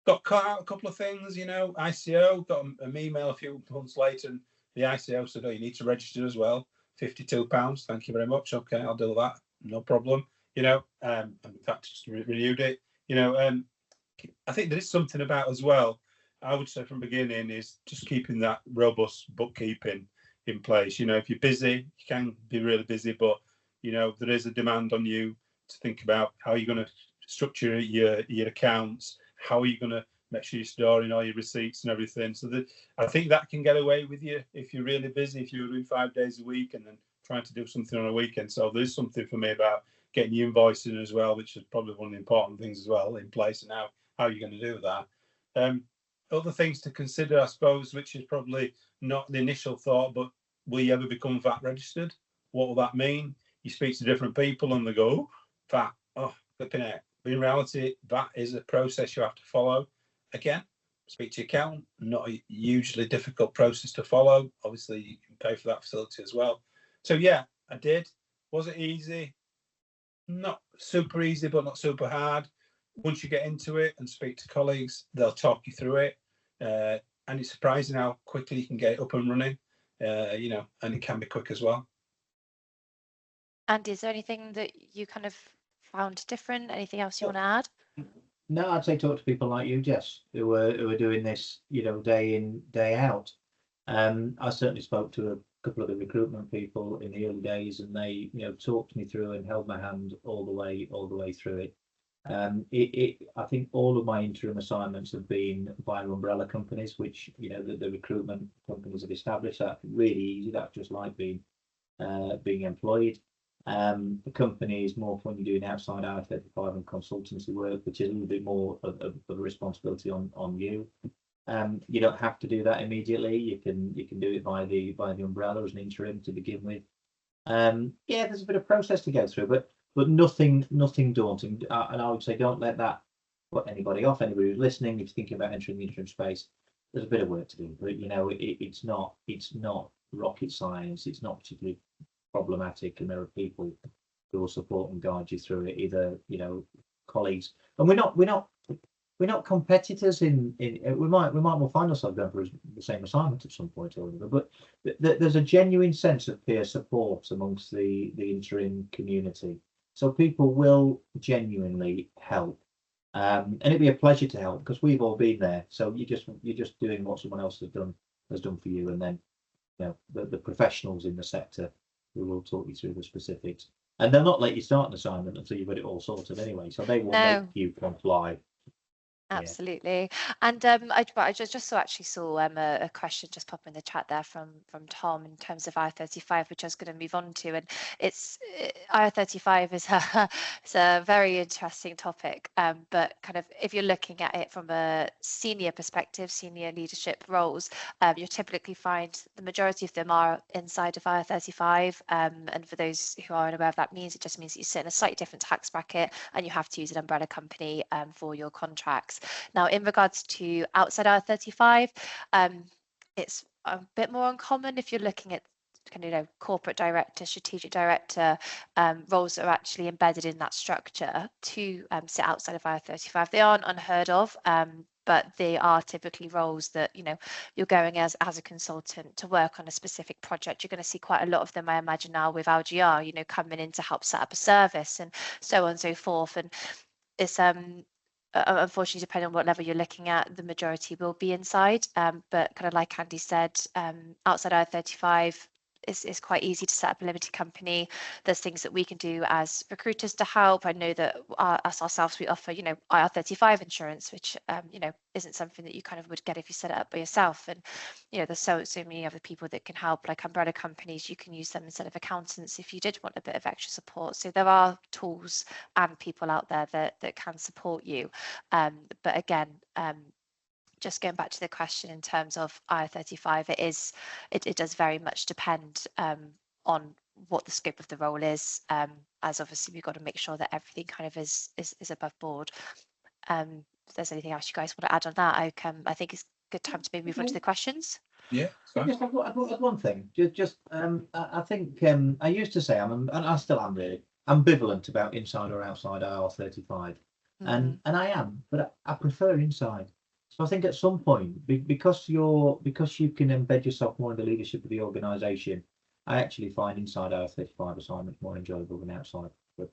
Got caught out a couple of things, ICO, got an email a few months later, and the ICO said, "Oh, you need to register as well. £52. Thank you very much. Okay, I'll do that. No problem." And in fact, just renewed it. I think there is something about as well, I would say from the beginning, is just keeping that robust bookkeeping in place. If you're busy, you can be really busy, but there is a demand on you to think about how you're going to structure your accounts, how are you going to make sure you're storing all your receipts and everything. So that, I think that can get away with you if you're really busy, if you're doing 5 days a week and then trying to do something on a weekend. So there's something for me about getting your invoicing as well, which is probably one of the important things as well in place, and how you're going to do that. Other things to consider, I suppose, which is probably not the initial thought, but will you ever become VAT registered? What will that mean? You speak to different people and they go, VAT, flipping it. But in reality, that is a process you have to follow. Again, speak to your accountant, not a hugely difficult process to follow. Obviously, you can pay for that facility as well. So yeah, I did. Was it easy? Not super easy, but not super hard. Once you get into it and speak to colleagues, they'll talk you through it. And it's surprising how quickly you can get it up and running, and it can be quick as well. And is there anything that you kind of found different? Anything else you want to add? No, I'd say talk to people like you, Jess, who are doing this, day in, day out. I certainly spoke to a couple of the recruitment people in the early days, and they, talked me through and held my hand all the way through it. I think all of my interim assignments have been via umbrella companies, which, the recruitment companies have established. That really easy. That's just like being employed. The company is more when you're doing outside IR35 and consultancy work, which is a little bit more of a responsibility on you. You don't have to do that immediately. You can do it by the umbrella as an interim to begin with. Yeah, there's a bit of process to go through, but nothing daunting. And I would say don't let that put anybody off. Anybody who's listening, if you're thinking about entering the interim space, there's a bit of work to do, but it's not rocket science. It's not particularly problematic, and there are people who will support and guide you through it. Either colleagues, and we're not competitors we might well find ourselves going for the same assignment at some point or another, but there's a genuine sense of peer support amongst the interim community, so people will genuinely help, and it'd be a pleasure to help because we've all been there. So you're just doing what someone else has done for you, and then the professionals in the sector who will talk you through the specifics, and they'll not let you start an assignment until you've got it all sorted anyway, so they will make you comply. Absolutely. And I just actually saw a question just pop in the chat there from Tom in terms of IR35, which I was going to move on to. And it's IR35 is it's a very interesting topic, but kind of if you're looking at it from a senior perspective, senior leadership roles, you'll typically find the majority of them are inside of IR35. And for those who aren't aware of that means, it just means that you sit in a slightly different tax bracket and you have to use an umbrella company for your contracts. Now, in regards to outside IR35, it's a bit more uncommon if you're looking at kind of corporate director, strategic director roles that are actually embedded in that structure to sit outside of IR35. They aren't unheard of, but they are typically roles that you're going as a consultant to work on a specific project. You're going to see quite a lot of them, I imagine, now with LGR, coming in to help set up a service and so on and so forth. And it's unfortunately, depending on what level you're looking at, the majority will be inside. But kind of like Andy said, outside IR35 is quite easy to set up a limited company. There's things that we can do as recruiters to help. I know that us ourselves, we offer, IR35 insurance, which, isn't something that you kind of would get if you set it up by yourself. And, there's so many other people that can help, like umbrella companies. You can use them instead of accountants if you did want a bit of extra support. So there are tools and people out there that can support you. But again, just going back to the question in terms of IR35, it does very much depend on what the scope of the role is, as obviously we've got to make sure that everything kind of is above board. If there's anything else you guys want to add on that, I think it's a good time to maybe move on to the questions. Yeah, Just I've got one thing. I think I used to say and I still am really ambivalent about inside or outside IR35, and I am, but I prefer inside. So I think at some point, because you can embed yourself more in the leadership of the organisation, I actually find inside IR35 assignments more enjoyable than outside. But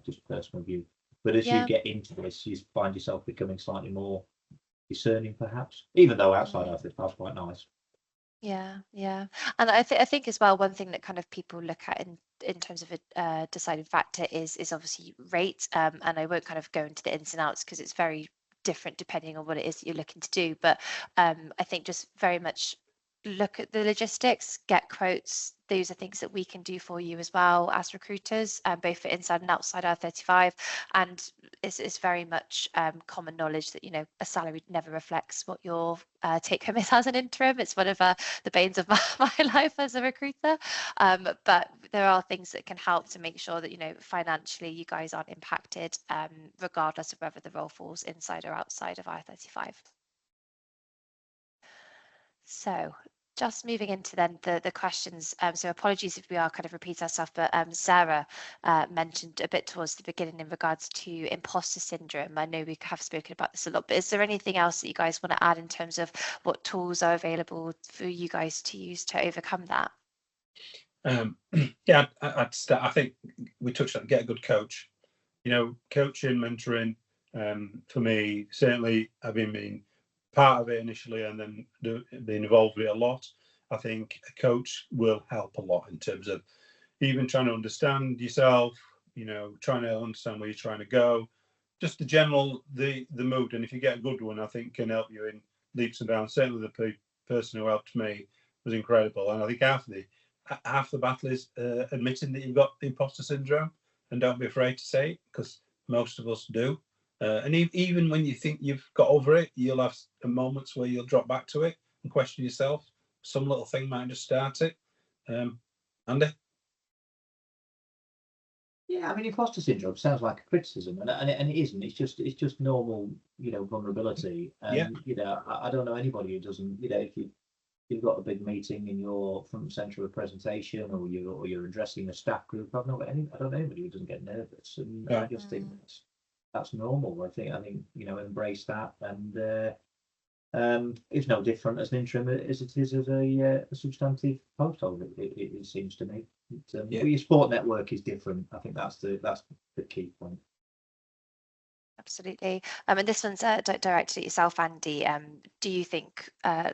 just personal view. But as you get into this, you find yourself becoming slightly more discerning, perhaps, even though outside IR35 is quite nice. Yeah, and I think as well, one thing that kind of people look at in terms of a deciding factor is obviously rate, and I won't kind of go into the ins and outs because it's very different depending on what it is that you're looking to do, but I think just very much look at the logistics, get quotes. Those are things that we can do for you as well as recruiters, both for inside and outside R35. And it's very much common knowledge that a salary never reflects what your take home is as an interim. It's one of the banes of my life as a recruiter, but there are things that can help to make sure that financially you guys aren't impacted, regardless of whether the role falls inside or outside of R35. So just moving into then the questions. So apologies if we are kind of repeat ourselves, but Sarah mentioned a bit towards the beginning in regards to imposter syndrome. I know we have spoken about this a lot, but is there anything else that you guys want to add in terms of what tools are available for you guys to use to overcome that? Yeah, I'd start. I think we touched on get a good coach. Coaching, mentoring, For me, certainly, having been part of it initially and then being involved with it a lot, I think a coach will help a lot in terms of even trying to understand yourself, trying to understand where you're trying to go, just the mood. And if you get a good one, I think can help you in leaps and bounds. Certainly the person who helped me was incredible. And I think half the battle is admitting that you've got the imposter syndrome, and don't be afraid to say it, because most of us do. And even when you think you've got over it, you'll have moments where you'll drop back to it and question yourself. Some little thing might just start it. Andy? Yeah, I mean, imposter syndrome sounds like a criticism, and it isn't. It's just normal, vulnerability. And I don't know anybody who doesn't. If you've got a big meeting and you're front and center of a presentation, or you're addressing a staff group, I don't know anybody who doesn't get nervous, and I just think that's normal. I think embrace that, and it's no different as an interim as it is as a substantive post holder. It seems to me. But your sport network is different. I think that's the key point. Absolutely. And this one's directed at yourself, Andy. Do you think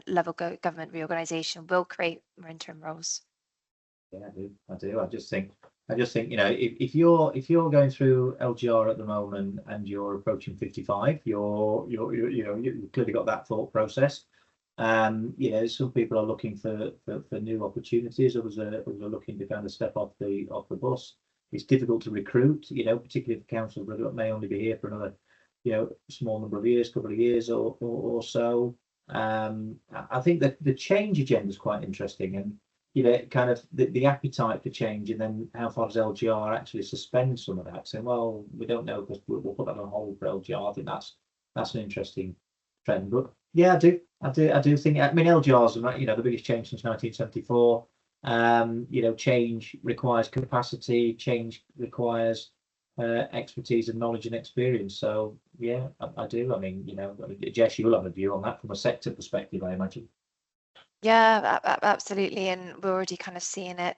level government reorganisation will create more interim roles? Yeah, I do. I just think if you're going through LGR at the moment and you're approaching 55, you've clearly got that thought process. Some people are looking for new opportunities. Others are looking to kind of step off the bus. It's difficult to recruit, particularly if the council may only be here for another, small number of years, couple of years or so. I think that the change agenda is quite interesting, and kind of the appetite for change, and then how far does LGR actually suspend some of that? Saying, well, we don't know because we'll put that on hold for LGR. I think that's an interesting trend. But yeah, I do think. I mean, LGR's the biggest change since 1974. Change requires capacity. Change requires expertise and knowledge and experience. So yeah, I do. I mean, Jess, you'll have a view on that from a sector perspective, I imagine. Yeah, absolutely. And we're already kind of seeing it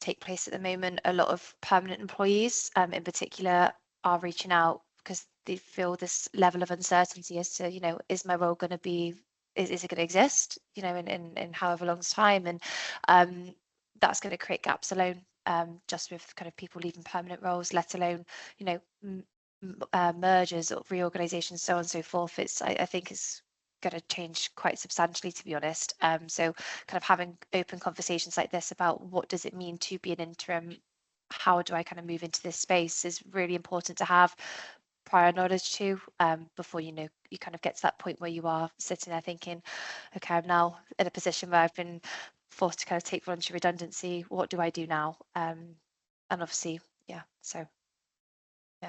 take place at the moment. A lot of permanent employees, in particular, are reaching out because they feel this level of uncertainty as to, is my role going to be, is it going to exist, in however long's time? And that's going to create gaps alone, just with kind of people leaving permanent roles, let alone, mergers or reorganizations, so on and so forth. I think it's going to change quite substantially, to be honest. So kind of having open conversations like this about what does it mean to be an interim, how do I kind of move into this space, is really important to have prior knowledge to, before you kind of get to that point where you are sitting there thinking, okay, I'm now in a position where I've been forced to kind of take voluntary redundancy. What do I do now? And obviously, so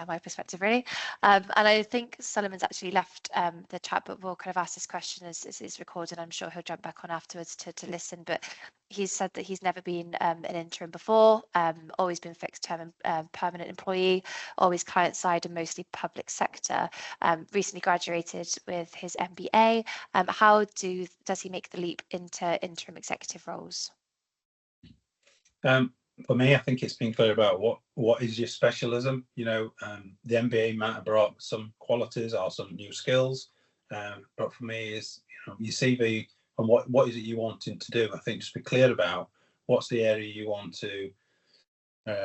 my perspective really. And I think Solomon's actually left the chat, but we'll kind of ask this question as it's recorded. I'm sure he'll jump back on afterwards to listen, but he's said that he's never been an interim before, always been fixed term and permanent employee, always client side and mostly public sector, recently graduated with his MBA. How does he make the leap into interim executive roles? For me, I think it's been clear about what is your specialism. The MBA might have brought some qualities or some new skills, but for me, is your CV and what is it you wanting to do. I think just be clear about what's the area you want to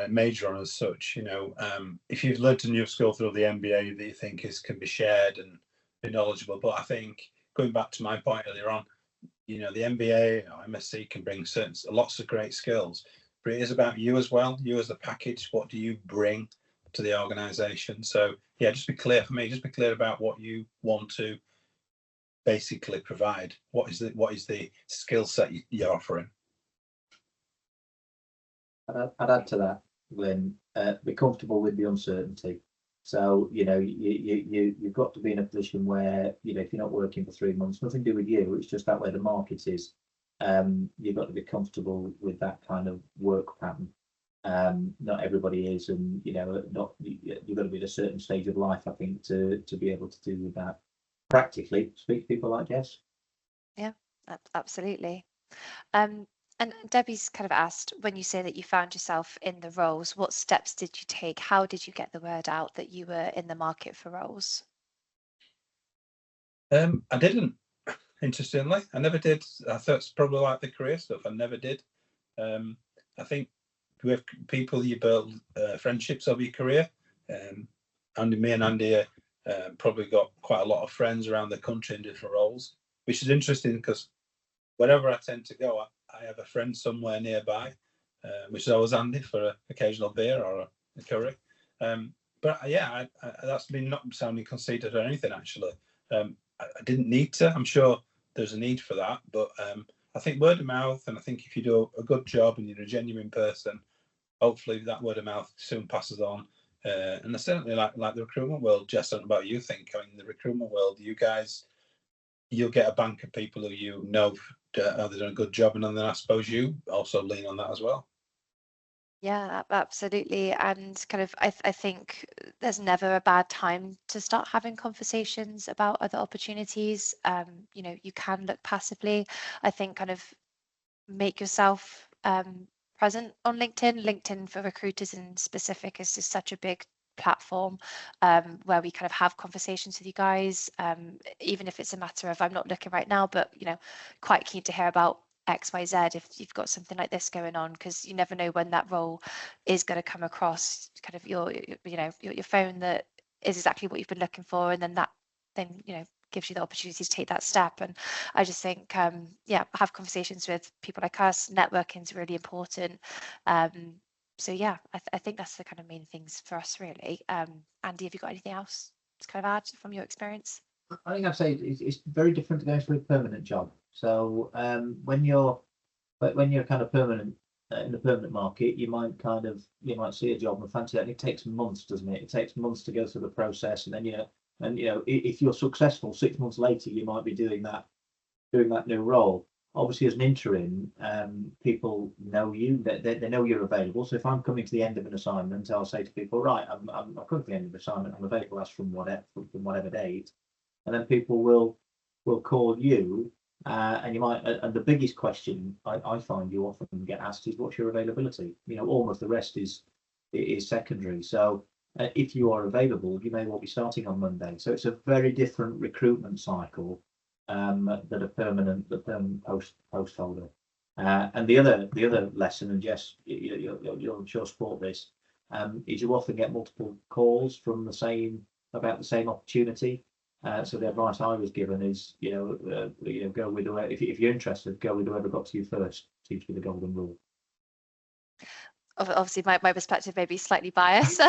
major on as such. If you've learned a new skill through the MBA that you think can be shared and be knowledgeable, but I think going back to my point earlier on, the MBA or MSc can bring lots of great skills. But it is about you as well. You as the package. What do you bring to the organisation? So yeah, just be clear for me. Just be clear about what you want to basically provide. What is the skill set you're offering? I'd add to that, Glenn. Be comfortable with the uncertainty. So you've got to be in a position where if you're not working for 3 months, nothing to do with you. It's just that way the market is. You've got to be comfortable with that kind of work pattern. Not everybody is, and you've got to be at a certain stage of life, I think, to be able to do that practically. Speak to people like Jess. Yeah, absolutely. And Debbie's kind of asked, when you say that you found yourself in the roles, what steps did you take? How did you get the word out that you were in the market for roles? I didn't. Interestingly, I never did. I thought it's probably like the career stuff. I never did. I think with people you build friendships over your career. Me and Andy probably got quite a lot of friends around the country in different roles, which is interesting because wherever I tend to go, I have a friend somewhere nearby, which is always handy for an occasional beer or a curry. But yeah, that's been not sounding conceited or anything, actually. I didn't need to. I'm sure there's a need for that, but I think word of mouth, and I think if you do a good job and you're a genuine person, hopefully that word of mouth soon passes on. And I certainly like the recruitment world. Jess, I don't know about you think. I mean, the recruitment world, you'll get a bank of people who you know they're doing a good job, and then I suppose you also lean on that as well. Yeah, absolutely. And kind of, I think there's never a bad time to start having conversations about other opportunities. You know, you can look passively. I think kind of make yourself present on LinkedIn. LinkedIn for recruiters in specific is just such a big platform where we kind of have conversations with you guys, even if it's a matter of I'm not looking right now, but you know, quite keen to hear about XYZ if you've got something like this going on, because you never know when that role is going to come across kind of your phone that is exactly what you've been looking for, and then gives you the opportunity to take that step. And I just think yeah, have conversations with people like us. Networking is really important. So yeah, I think that's the kind of main things for us really. Andy, have you got anything else to kind of add from your experience? I think I'd say it's very different to going for a permanent job. So when you're kind of permanent in the permanent market, you might see a job and fancy that. And it takes months, doesn't it? It takes months to go through the process, and then if you're successful, 6 months later, you might be doing that new role. Obviously, as an interim, people know you, they know you're available. So if I'm coming to the end of an assignment, I'll say to people, right, I'm coming to the end of the assignment, I'm available as from whatever date, and then people will call you, and you might. And the biggest question I find you often get asked is, what's your availability? You know, almost the rest is secondary. So if you are available, you may well be starting on Monday. So it's a very different recruitment cycle than the permanent post holder. And the other lesson, and Jess, you'll I'm sure sport this, is you often get multiple calls from about the same opportunity. So the advice I was given is, go with whoever, if you're interested, go with whoever got to you first. Seems to be the golden rule. Obviously, my perspective may be slightly biased. To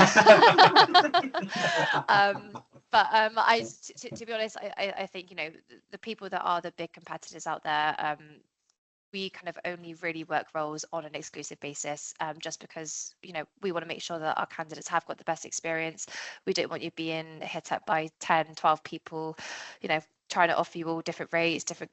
be honest, I think the people that are the big competitors out there, we kind of only really work roles on an exclusive basis, just because we want to make sure that our candidates have got the best experience. We don't want you being hit up by 10, 12 people, trying to offer you all different rates, different,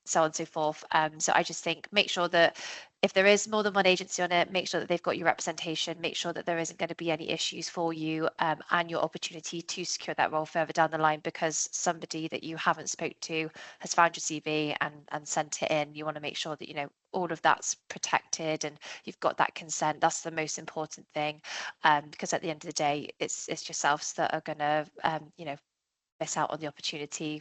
so on and so forth. So I just think make sure that if there is more than one agency on it, make sure that they've got your representation, make sure that there isn't going to be any issues for you and your opportunity to secure that role further down the line because somebody that you haven't spoke to has found your CV and sent it in. You want to make sure that, all of that's protected and you've got that consent. That's the most important thing, because at the end of the day, it's yourselves that are going to, miss out on the opportunity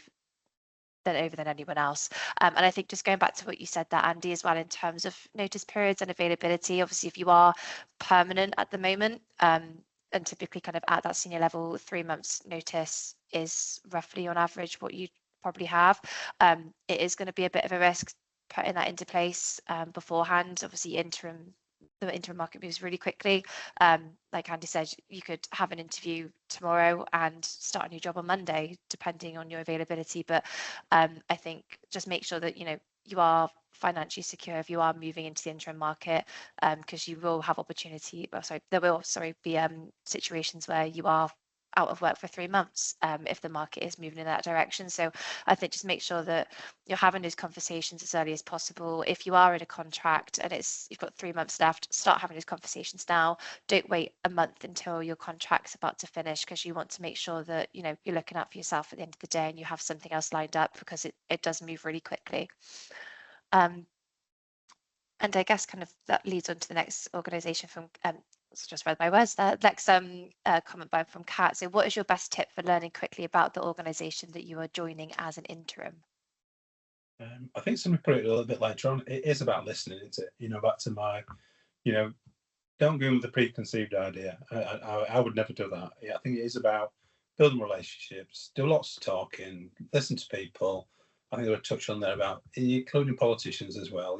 than anyone else. And I think just going back to what you said there, Andy, as well, in terms of notice periods and availability, obviously, if you are permanent at the moment, and typically kind of at that senior level, 3 months notice is roughly on average what you probably have. It is going to be a bit of a risk putting that into place beforehand. Obviously, the interim market moves really quickly. Like Andy said, you could have an interview tomorrow and start a new job on Monday, depending on your availability. But I think just make sure that you are financially secure if you are moving into the interim market, because you will have there will be situations where you are out of work for 3 months if the market is moving in that direction. So I think just make sure that you're having those conversations as early as possible. If you are in a contract and you've got 3 months left, start having those conversations now. Don't wait a month until your contract's about to finish, because you want to make sure that you're looking out for yourself at the end of the day and you have something else lined up, because it does move really quickly. And I guess kind of that leads on to the next organisation from, just read my words there, next comment by from Kat. So what is your best tip for learning quickly about the organisation that you are joining as an interim? I think somebody put it a little bit later on. It is about listening, isn't it? Back to my, don't go in with a preconceived idea. I would never do that. I think it is about building relationships, do lots of talking, listen to people. I think there were a touch on there about including politicians as well.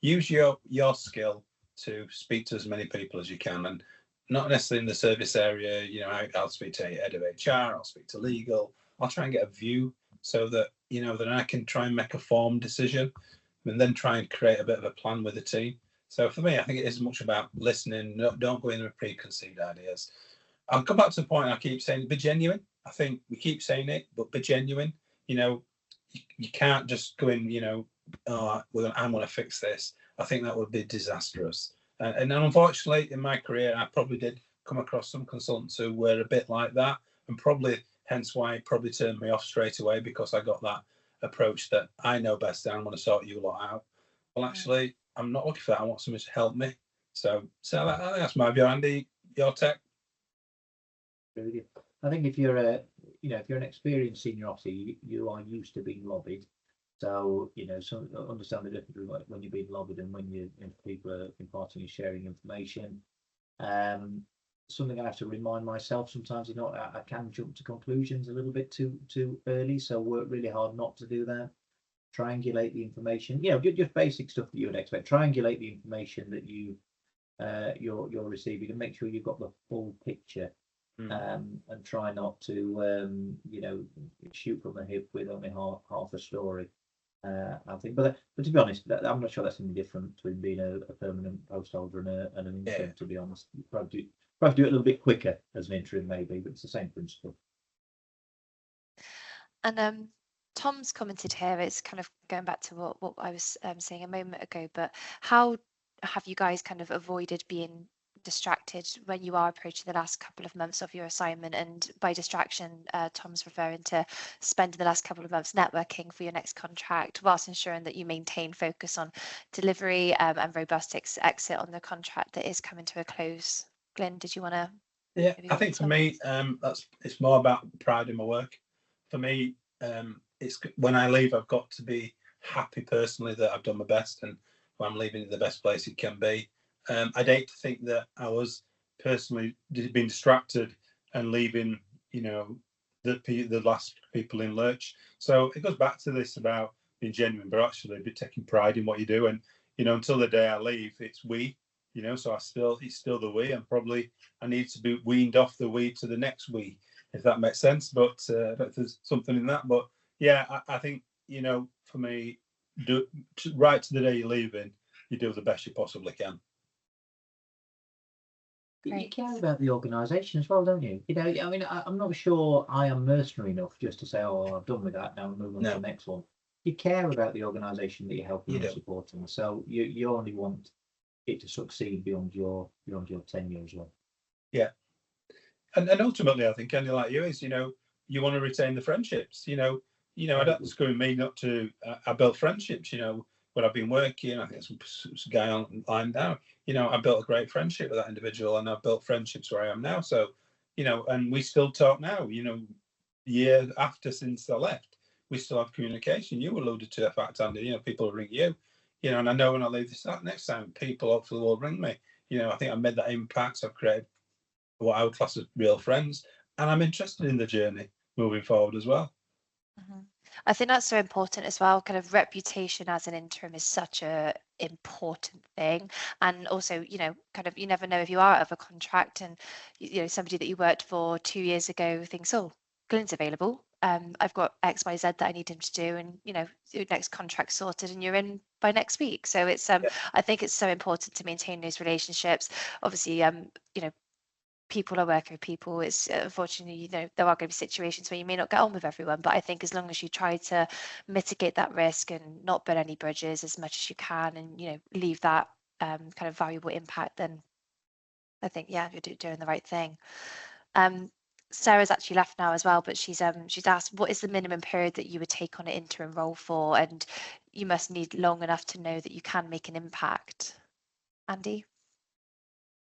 Use your skill to speak to as many people as you can, and not necessarily in the service area. I'll speak to head of HR, I'll speak to legal. I'll try and get a view so that then I can try and make a formed decision, and then try and create a bit of a plan with the team. So for me, I think it is much about listening. Don't go in with preconceived ideas. I'll come back to the point I keep saying, be genuine. I think we keep saying it, but be genuine. You can't just go in, I'm going to fix this. I think that would be disastrous. And unfortunately, in my career, I probably did come across some consultants who were a bit like that, and probably hence why it probably turned me off straight away, because I got that approach that I know best and I'm going to sort you lot out. Well, actually, I'm not looking for that. I want somebody to help me. So that's my view. Andy, your tech? I think if you're if you're an experienced senior officer, you are used to being lobbied. So so understand the difference when you're being lobbied and when people are imparting and sharing information. Something I have to remind myself sometimes. I can jump to conclusions a little bit too early. So work really hard not to do that. Triangulate the information. Just basic stuff that you would expect. Triangulate the information that you're receiving and make sure you've got the full picture. And try not to shoot from the hip with only half a story. I think, but to be honest, I'm not sure that's any different between being a permanent post holder and an interim. To be honest, you probably do it a little bit quicker as an interim, maybe, but it's the same principle. And Tom's commented here, it's kind of going back to what I was saying a moment ago, but how have you guys kind of avoided being distracted when you are approaching the last couple of months of your assignment? And by distraction, Tom's referring to spending the last couple of months networking for your next contract, whilst ensuring that you maintain focus on delivery and robust exit on the contract that is coming to a close. Glyn, did you want to? Yeah, I think for me, it's more about pride in my work. For me, it's when I leave, I've got to be happy personally that I've done my best, and when I'm leaving the best place it can be. I'd hate to think that I was personally being distracted and leaving, the last people in lurch. So it goes back to this about being genuine, but actually be taking pride in what you do. And until the day I leave, it's we. So it's still the we, and probably I need to be weaned off the we to the next we, if that makes sense. But there's something in that. But yeah, I think for me, right to the day you're leaving, you do the best you possibly can. You care about the organisation as well, don't you? I'm not sure I am mercenary enough just to say, "Oh, I've done with that. Now move on to the next one." You care about the organisation that you're helping and supporting, so you only want it to succeed beyond your tenure as well. Yeah, and ultimately, I think Andy, like you, is you want to retain the friendships. I don't screw me not to. I built friendships. When I've been working, I think there's some guy online now. I built a great friendship with that individual, and I've built friendships where I am now. So, and we still talk now. Year after since I left, we still have communication. You alluded to the fact, Andy. People will ring you. And I know when I leave this next time, people hopefully will ring me. I think I've made that impact. I've created what I would class as real friends, and I'm interested in the journey moving forward as well. Mm-hmm. I think that's so important as well. Kind of reputation as an interim is such a important thing, and also kind of you never know if you are out of a contract and somebody that you worked for 2 years ago thinks, oh, Glyn's available. I've got XYZ that I need him to do, and your next contract sorted, and you're in by next week. So it's I think it's so important to maintain those relationships. Obviously, people are working with people. It's unfortunately, there are going to be situations where you may not get on with everyone, but I think as long as you try to mitigate that risk and not burn any bridges as much as you can, and leave that kind of valuable impact, then I think you're doing the right thing. Sarah's actually left now as well, but she's asked, what is the minimum period that you would take on an interim role for? And you must need long enough to know that you can make an impact. Andy,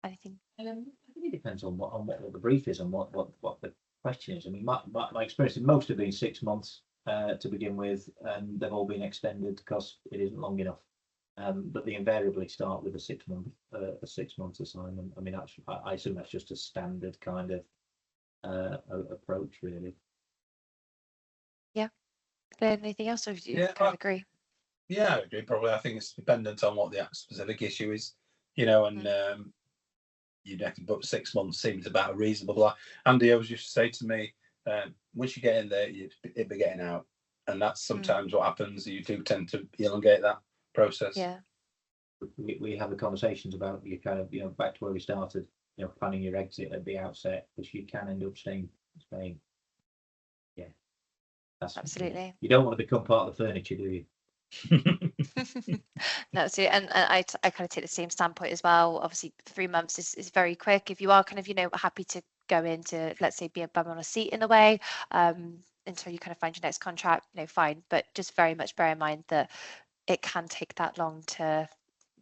anything? I think it depends on what the brief is and what the question is. I mean, my experience in most have been 6 months to begin with, and they've all been extended because it isn't long enough. But they invariably start with a 6 month assignment. I mean, actually, I assume that's just a standard kind of approach, really. Yeah. Glenn, anything else, or do you Yeah, kind of agree? Yeah, I agree. Probably, I think it's dependent on what the specific issue is, you know, and you know, but 6 months seems about a reasonable. Andy always used to say to me, once you get in there, it'd be getting out, and that's sometimes what happens. You do tend to elongate that process. Yeah. We have the conversations about you kind of, you know, back to where we started, you know, planning your exit at the outset, because you can end up staying. Yeah, that's Absolutely. You don't want to become part of the furniture, do you? No, so and I kind of take the same standpoint as well. Obviously, 3 months is very quick. If you are kind of, you know, happy to go into, let's say, be a bum on a seat in a way, until you kind of find your next contract, you know, fine. But just very much bear in mind that it can take that long to,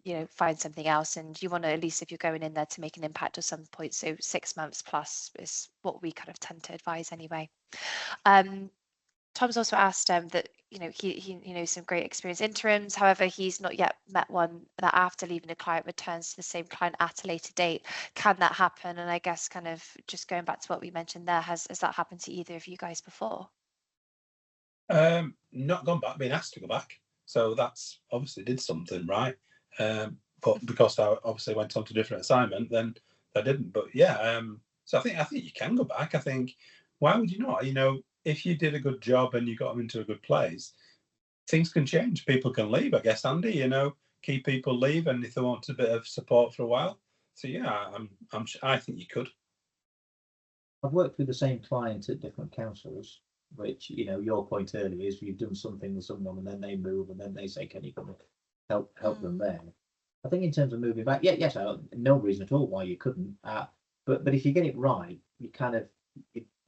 you know, find something else, and you want to, at least if you're going in there, to make an impact at some point. So 6 months plus is what we kind of tend to advise anyway. Tom's also asked that, you know, he knows some great experienced interims. However, he's not yet met one that after leaving a client returns to the same client at a later date. Can that happen? And I guess kind of just going back to what we mentioned there, has that happened to either of you guys before? Not gone back, been asked to go back. So that's obviously did something right. But because I obviously went on to a different assignment, then I didn't. But yeah, so I think you can go back. I think, why would you not? You know, if you did a good job and you got them into a good place, things can change. People can leave, I guess, Andy. You know, key people leave, and if they want a bit of support for a while. So yeah, I think you could. I've worked with the same client at different councils, which, you know, your point earlier is you've done something with someone and then they move and then they say, can you come and help them there? I think in terms of moving back, yes, no reason at all why you couldn't. But if you get it right, you kind of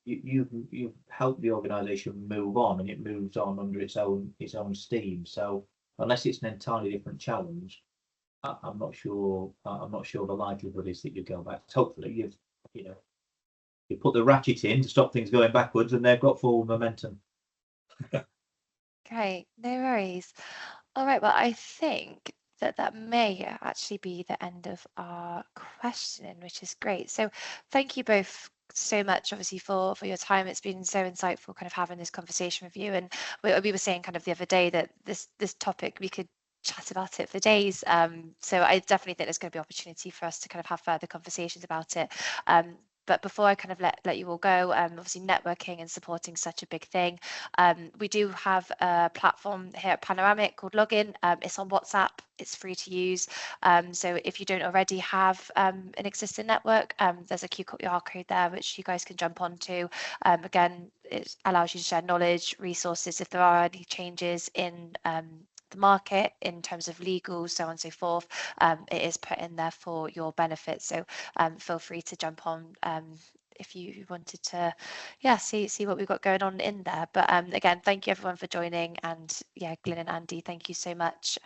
you help the organisation move on, and it moves on under its own steam. So unless it's an entirely different challenge, I'm not sure. I'm not sure the likelihood is that you go back. Hopefully, you know, you put the ratchet in to stop things going backwards, and they've got forward momentum. Great, no worries. All right, well, I think that may actually be the end of our questioning, which is great. So thank you both so much, obviously, for your time. It's been so insightful kind of having this conversation with you. And we were saying kind of the other day that this topic, we could chat about it for days. So I definitely think there's going to be opportunity for us to kind of have further conversations about it. But before I kind of let you all go, obviously networking and supporting such a big thing. We do have a platform here at Panoramic called Login. It's on WhatsApp. It's free to use. So if you don't already have an existing network, there's a QR code there which you guys can jump onto. Again, it allows you to share knowledge, resources if there are any changes in the market in terms of legal, so on and so forth. It is put in there for your benefit. So feel free to jump on if you wanted to, yeah, see what we've got going on in there. But again, thank you everyone for joining, and yeah, Glyn and Andy, thank you so much.